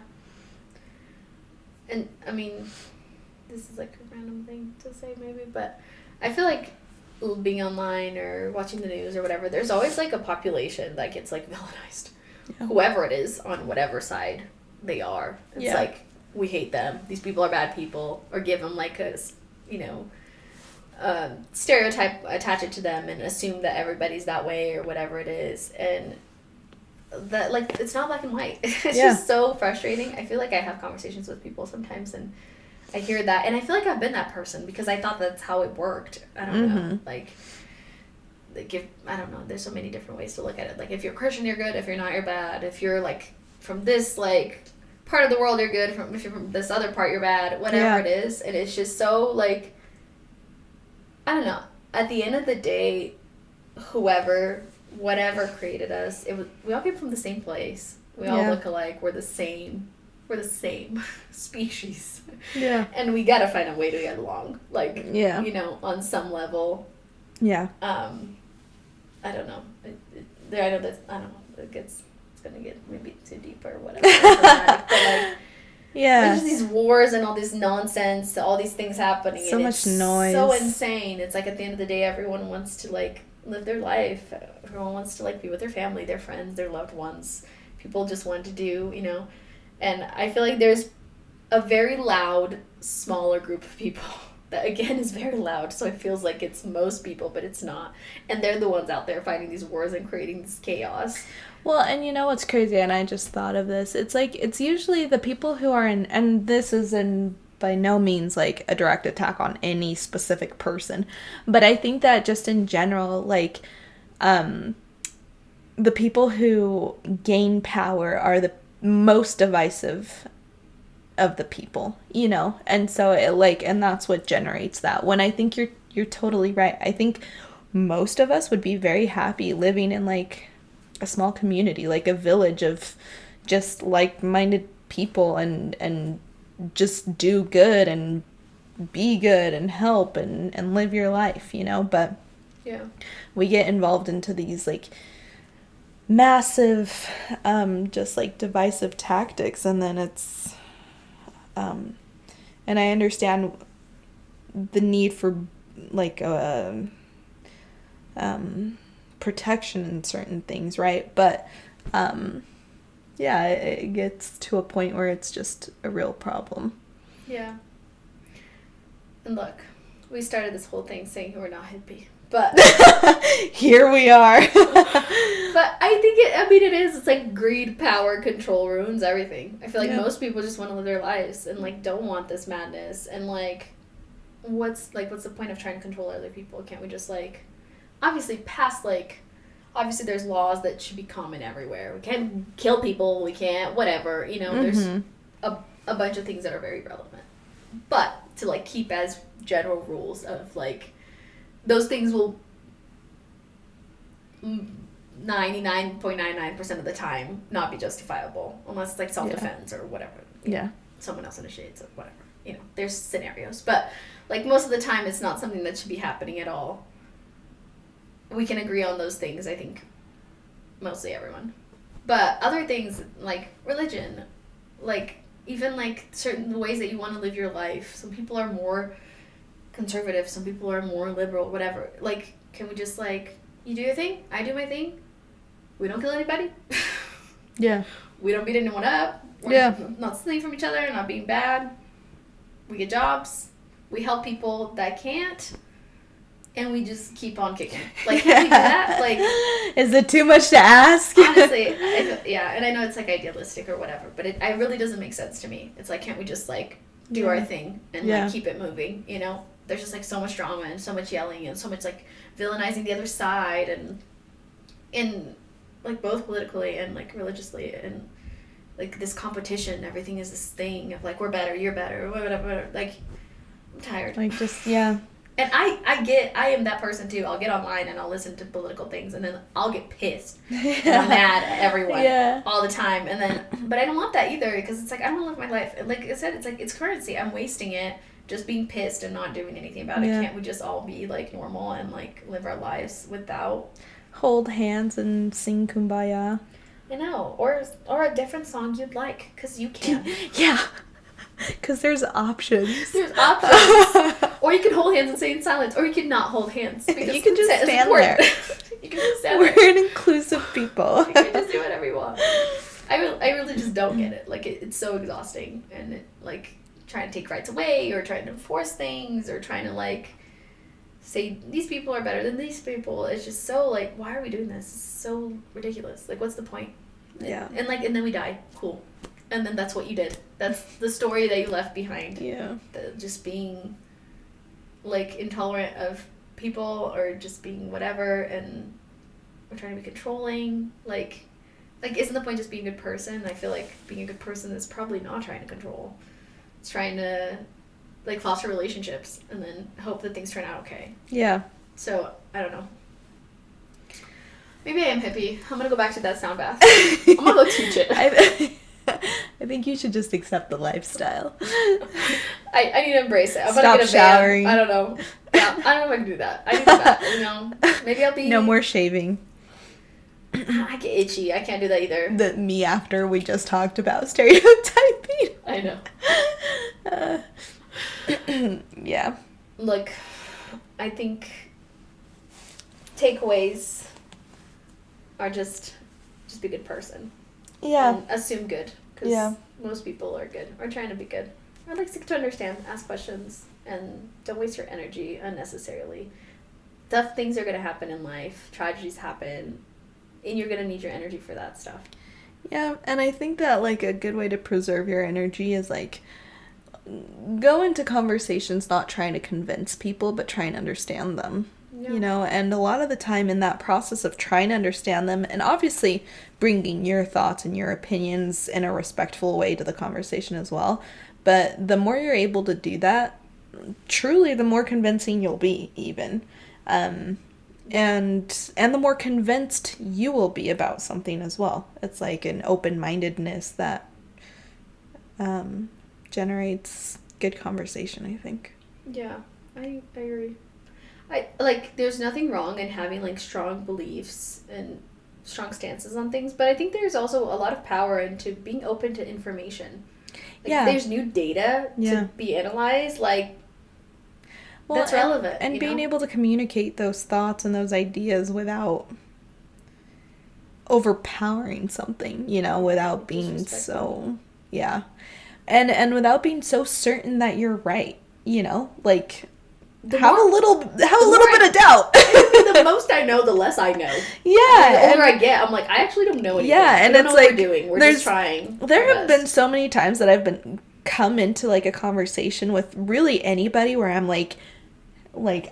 And, I mean, this is, like, a random thing to say maybe, but I feel like being online or watching the news or whatever, there's always like a population that gets like villainized. Yeah. Whoever it is on whatever side they are. It's like, we hate them. These people are bad people. Or give them like a, you know, stereotype, attach it to them and assume that everybody's that way or whatever it is. And that, like, it's not black and white. It's just so frustrating. I feel like I have conversations with people sometimes and I hear that, and I feel like I've been that person because I thought that's how it worked. I don't know. Like if, I don't know, there's so many different ways to look at it. Like, if you're Christian, you're good. If you're not, you're bad. If you're like from this like part of the world, you're good. If you're from this other part, you're bad. Whatever it is. And it's just so like, I don't know. At the end of the day, whatever created us, we all came from the same place. We all look alike. We're the same species. Yeah. And we gotta find a way to get along. Like, you know, on some level. Yeah. I don't know. I know that, I don't know. It's gonna get maybe too deep or whatever. But like, there's just these wars and all this nonsense, all these things happening. So much noise. So insane. It's like, at the end of the day, everyone wants to like live their life. Everyone wants to like be with their family, their friends, their loved ones. People just want to do, you know. And I feel like there's a very loud, smaller group of people that, again, is very loud. So it feels like it's most people, but it's not. And they're the ones out there fighting these wars and creating this chaos. Well, and you know what's crazy? And I just thought of this. It's like, it's usually the people who are in, and this is by no means like a direct attack on any specific person. But I think that just in general, like, the people who gain power are the most divisive of the people, you know, and so it like, and that's what generates that. When I think you're totally right. I think most of us would be very happy living in like a small community, like a village of just like-minded people and just do good and be good and help and live your life, you know. But we get involved into these like massive just like divisive tactics, and then it's and I understand the need for like protection in certain things, right? But it gets to a point where it's just a real problem. Yeah. And look, we started this whole thing saying we're not hippie. But here we are. But I think it is. It's like greed, power, control ruins everything. I feel like most people just want to live their lives and like don't want this madness. And like, what's the point of trying to control other people? Can't we just like, obviously there's laws that should be common everywhere. We can't kill people. We can't whatever. You know, there's a bunch of things that are very relevant. But to like keep as general rules of like, those things will 99.99% of the time not be justifiable unless it's like self-defense or whatever. Someone else initiates it, whatever. You know, there's scenarios. But like most of the time it's not something that should be happening at all. We can agree on those things, I think. Mostly everyone. But other things like religion, like even like certain ways that you want to live your life. Some people are more conservative, some people are more liberal, whatever. Like, can we just like, you do your thing, I do my thing, we don't kill anybody, we don't beat anyone up, we're not stealing from each other, not being bad, we get jobs, we help people that can't, and we just keep on kicking. Like, can we do that? Like, is it too much to ask? Honestly, and I know it's like idealistic or whatever, but it really doesn't make sense to me. It's like, can't we just like do our thing and like keep it moving, you know? There's just like so much drama and so much yelling and so much like villainizing the other side and in like both politically and like religiously, and like this competition, everything is this thing of like, we're better, you're better, whatever. Like, I'm tired. Like, just And I am that person too. I'll get online and I'll listen to political things and then I'll get pissed. And I'm mad at everyone all the time. And then, but I don't want that either, because it's like, I don't want to live my life. Like I said, it's like, it's currency. I'm wasting it just being pissed and not doing anything about it. Can't we just all be like normal and like live our lives without? Hold hands and sing Kumbaya. I know. Or a different song you'd like, because you can. Because there's options. There's options. Or you can hold hands and say in silence, or you can not hold hands. Because You can just consent is stand important. there. You can just stand We're there. an inclusive people. You can just do whatever you want. I really just don't get it. Like, it's so exhausting. And, like, trying to take rights away, or trying to enforce things, or trying to, like, say these people are better than these people. It's just so, like, why are we doing this? It's so ridiculous. Like, what's the point? Yeah. And then we die. Cool. And then that's what you did. That's the story that you left behind. Yeah. Just being, like, intolerant of people, or just being whatever, and we're trying to be controlling. Like, isn't the point just being a good person? I feel like being a good person is probably not trying to control. It's trying to, like, foster relationships and then hope that things turn out okay. Yeah. So, I don't know. Maybe I am hippie. I'm gonna go back to that sound bath. I'm gonna go teach it. I think you should just accept the lifestyle. I need to embrace it. I'm Stop gonna get a showering. van. I don't know. Yeah, I don't know if I can do that. I need that. You know, maybe I'll be. No more shaving. I get itchy. I can't do that either. The me after we just talked about stereotyping. I know. Yeah. Look, I think takeaways are just be a good person. Yeah. And assume good. Because most people are good. Or trying to be good. Or, like, seek to understand. Ask questions. And don't waste your energy unnecessarily. Tough things are going to happen in life. Tragedies happen. And you're going to need your energy for that stuff. Yeah, and I think that, like, a good way to preserve your energy is, like, go into conversations not trying to convince people, but trying to understand them. Yeah. You know, and a lot of the time in that process of trying to understand them, and obviously bringing your thoughts and your opinions in a respectful way to the conversation as well, but the more you're able to do that, truly the more convincing you'll be, even. And the more convinced you will be about something as well. It's like an open-mindedness that generates good conversation, I think. Yeah, I agree. There's nothing wrong in having, like, strong beliefs and strong stances on things, but I think there's also a lot of power into being open to information. Like, if there's new data to be analyzed, like, that's relevant. And being able to communicate those thoughts and those ideas without overpowering something, you know, without being so, and without being so certain that you're right, you know, like, have a little bit of doubt. The most I know, the less I know. Yeah. The older I get, I'm like, I actually don't know anything. Yeah, and we don't it's know like, what we're doing. We're just trying. There have been so many times that I've come into, like, a conversation with really anybody where I'm like,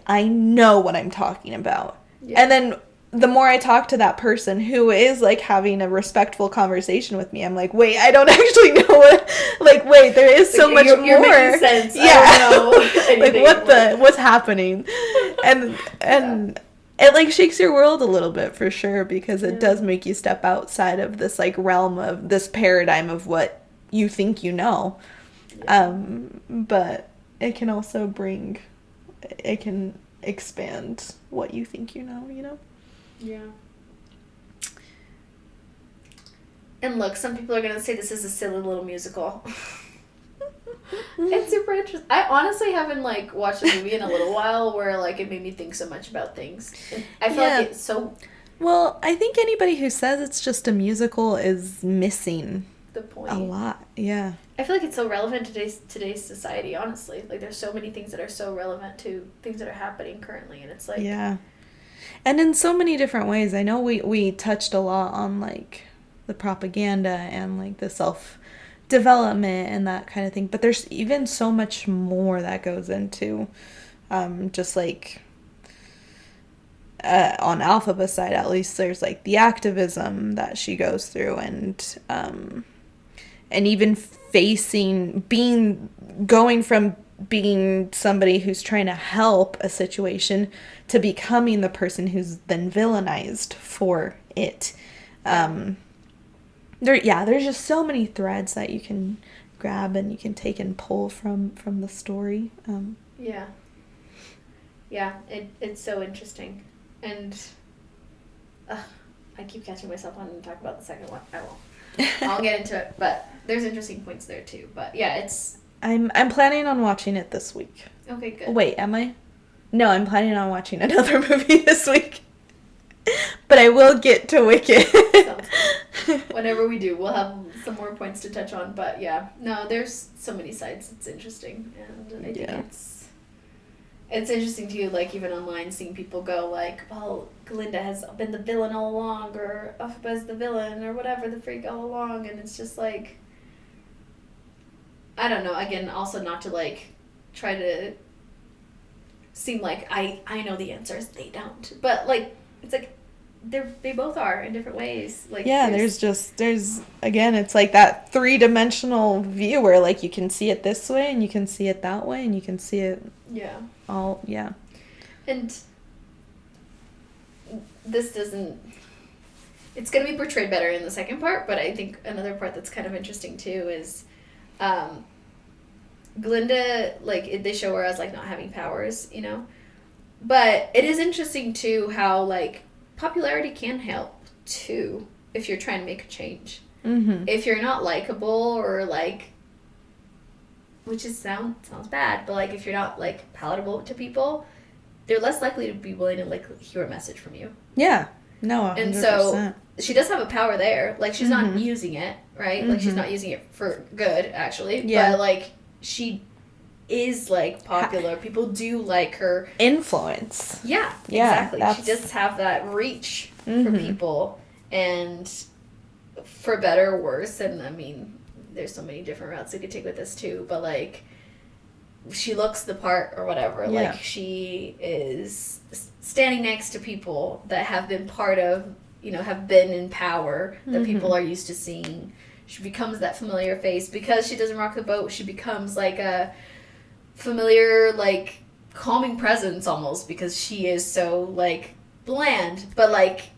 I know what I'm talking about. Yeah. And then the more I talk to that person who is, like, having a respectful conversation with me, I'm like, wait, I don't actually know what, like, wait, there is so much more. You're making sense. Yeah. I don't know like, what's happening? And it, like, shakes your world a little bit, for sure, because it does make you step outside of this, like, realm of this paradigm of what you think you know. Yeah. But it can also it can expand what you think you know, you know? Yeah. And look, some people are going to say this is a silly little musical. It's super interesting. I honestly haven't, like, watched a movie in a little while where, like, it made me think so much about things. And I feel like it's so... Well, I think anybody who says it's just a musical is missing the point. A lot, yeah. I feel like it's so relevant to today's society, honestly. Like, there's so many things that are so relevant to things that are happening currently, and it's like... Yeah. And in so many different ways. I know we touched a lot on, like, the propaganda and, like, the self-development and that kind of thing. But there's even so much more that goes into just, like, on Elphaba's side, at least, there's, like, the activism that she goes through and even going from being somebody who's trying to help a situation to becoming the person who's then villainized for it. There's just so many threads that you can grab and you can take and pull from the story. It's so interesting. And I keep catching myself wanting to talk about the second one. I won't. I'll get into it, but there's interesting points there too. But yeah, it's... I'm planning on watching it this week. Okay, good. Wait, am I? No, I'm planning on watching another movie this week. But I will get to Wicked. Sounds good. Whenever we do, we'll have some more points to touch on. But yeah, no, there's so many sides. It's interesting, and I think it's interesting too. Like even online, seeing people go like, "Well, Glinda has been the villain all along," or "Elphaba's the villain," or whatever the freak all along, and it's just like, I don't know. Again, also not to like try to seem like I know the answers. They don't, but like it's like. They both are in different ways. Like there's again, it's like that 3-dimensional view where like you can see it this way and you can see it that way and you can see it all and this doesn't, it's going to be portrayed better in the second part, but I think another part that's kind of interesting too is Glinda, like they show her as like not having powers, you know, but it is interesting too how like popularity can help too if you're trying to make a change. Mm-hmm. If you're not likable or like, which is sounds bad, but like if you're not like palatable to people, they're less likely to be willing to like hear a message from you. Yeah. No, 100%. And so she does have a power there. Like she's not using it, right? Mm-hmm. Like she's not using it for good, actually. Yeah. But like she is like popular. People do like her influence. Yeah, exactly. She does have that reach for people, and for better or worse. And I mean, there's so many different routes you could take with this too. But like, she looks the part or whatever. Yeah. Like she is standing next to people that have been part of, you know, have been in power that people are used to seeing. She becomes that familiar face because she doesn't rock the boat. She becomes like a familiar, like, calming presence almost because she is so, like, bland. But, like,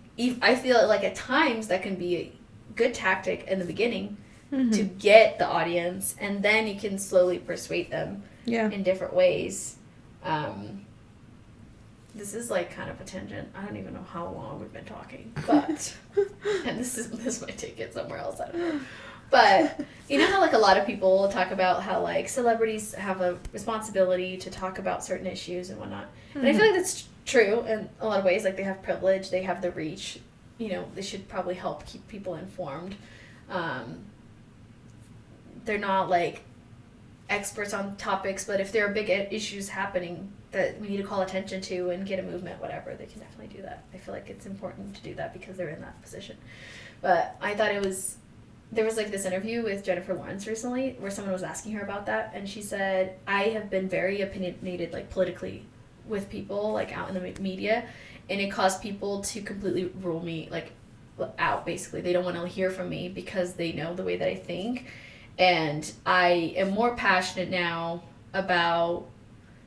I feel like at times that can be a good tactic in the beginning to get the audience, and then you can slowly persuade them in different ways. This is, like, kind of a tangent. I don't even know how long we've been talking, but... and this might take it somewhere else, I don't know. But you know how like a lot of people talk about how like celebrities have a responsibility to talk about certain issues and whatnot. And I feel like that's true in a lot of ways. Like they have privilege, they have the reach. You know, they should probably help keep people informed. They're not like experts on topics, but if there are big issues happening that we need to call attention to and get a movement, whatever, they can definitely do that. I feel like it's important to do that because they're in that position. But I thought there was like this interview with Jennifer Lawrence recently where someone was asking her about that, and she said, I have been very opinionated like politically with people like out in the media, and it caused people to completely rule me like out. Basically they don't want to hear from me because they know the way that I think, and I am more passionate now about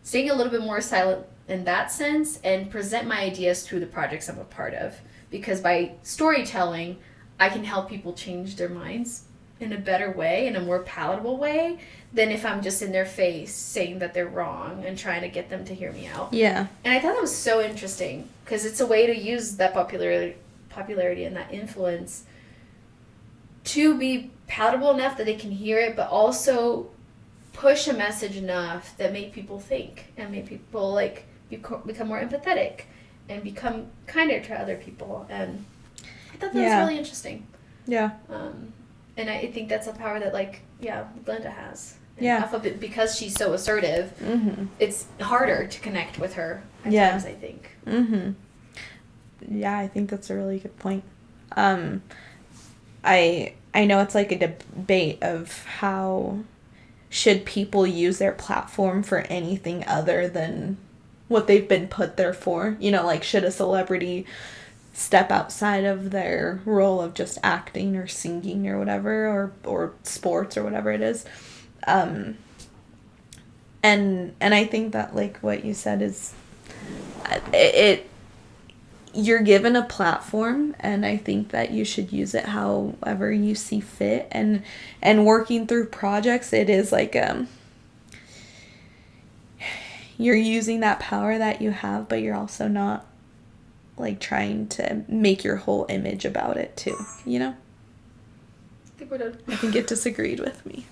staying a little bit more silent in that sense and present my ideas through the projects I'm a part of, because by storytelling I can help people change their minds in a better way, in a more palatable way, than if I'm just in their face saying that they're wrong and trying to get them to hear me out. Yeah. And I thought that was so interesting because it's a way to use that popularity and that influence to be palatable enough that they can hear it, but also push a message enough that make people think and make people like become more empathetic and become kinder to other people. And I thought that was really interesting. Yeah. And I think that's a power that, like, Glinda has. And Elphaba, because she's so assertive, it's harder to connect with her at times, I think. Yeah, I think that's a really good point. I know it's like a debate of how should people use their platform for anything other than what they've been put there for. You know, like, should a celebrity step outside of their role of just acting or singing or whatever, or sports or whatever it is. And I think that, like, what you said is you're given a platform, and I think that you should use it however you see fit. And working through projects, it is like you're using that power that you have, but you're also not like trying to make your whole image about it too, you know? I think we're done. I think it disagreed with me.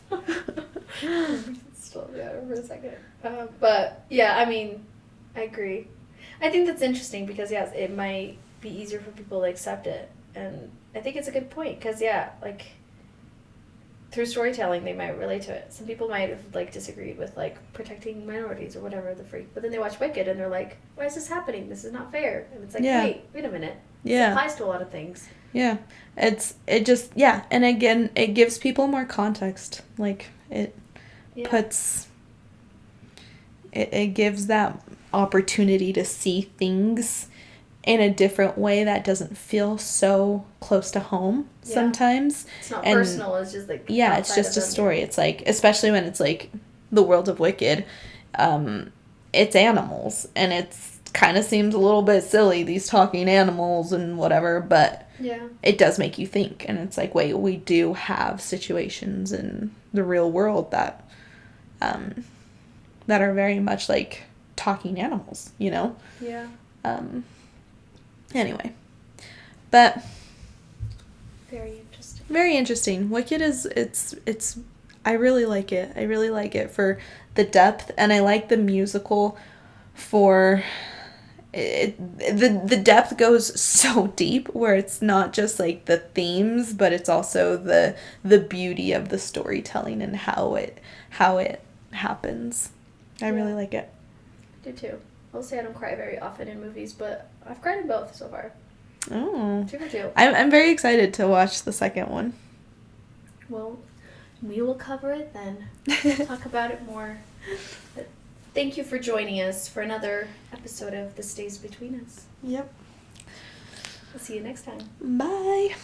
It's Still, yeah, for a second. But yeah, I mean, I agree. I think that's interesting because yes, it might be easier for people to accept it, and I think it's a good point because yeah, like through storytelling they might relate to it. Some people might have like disagreed with like protecting minorities or whatever the freak, but then they watch Wicked and they're like, why is this happening? This is not fair. And it's like, Yeah. wait a minute. Yeah. This applies to a lot of things. Yeah. It just, yeah. And again, it gives people more context. Like, it puts, it gives that opportunity to see things in a different way that doesn't feel so close to home sometimes. It's not personal, it's just like it's just a story. It's like, especially when it's like the world of Wicked, it's animals, and it's kind of seems a little bit silly, these talking animals and whatever, but it does make you think, and it's like, wait, we do have situations in the real world that that are very much like talking animals, you know? Yeah. Anyway, but very interesting. Very interesting. Wicked is it's I really like it. I really like it for the depth, and I like the musical for it. The depth goes so deep where it's not just like the themes, but it's also the beauty of the storytelling and how it happens. I really like it. I do too. I'll say I don't cry very often in movies, but I've cried in both so far. Oh. 2 for 2. I'm very excited to watch the second one. Well, we will cover it then. We'll talk about it more. But thank you for joining us for another episode of The Stays Between Us. Yep. We'll see you next time. Bye.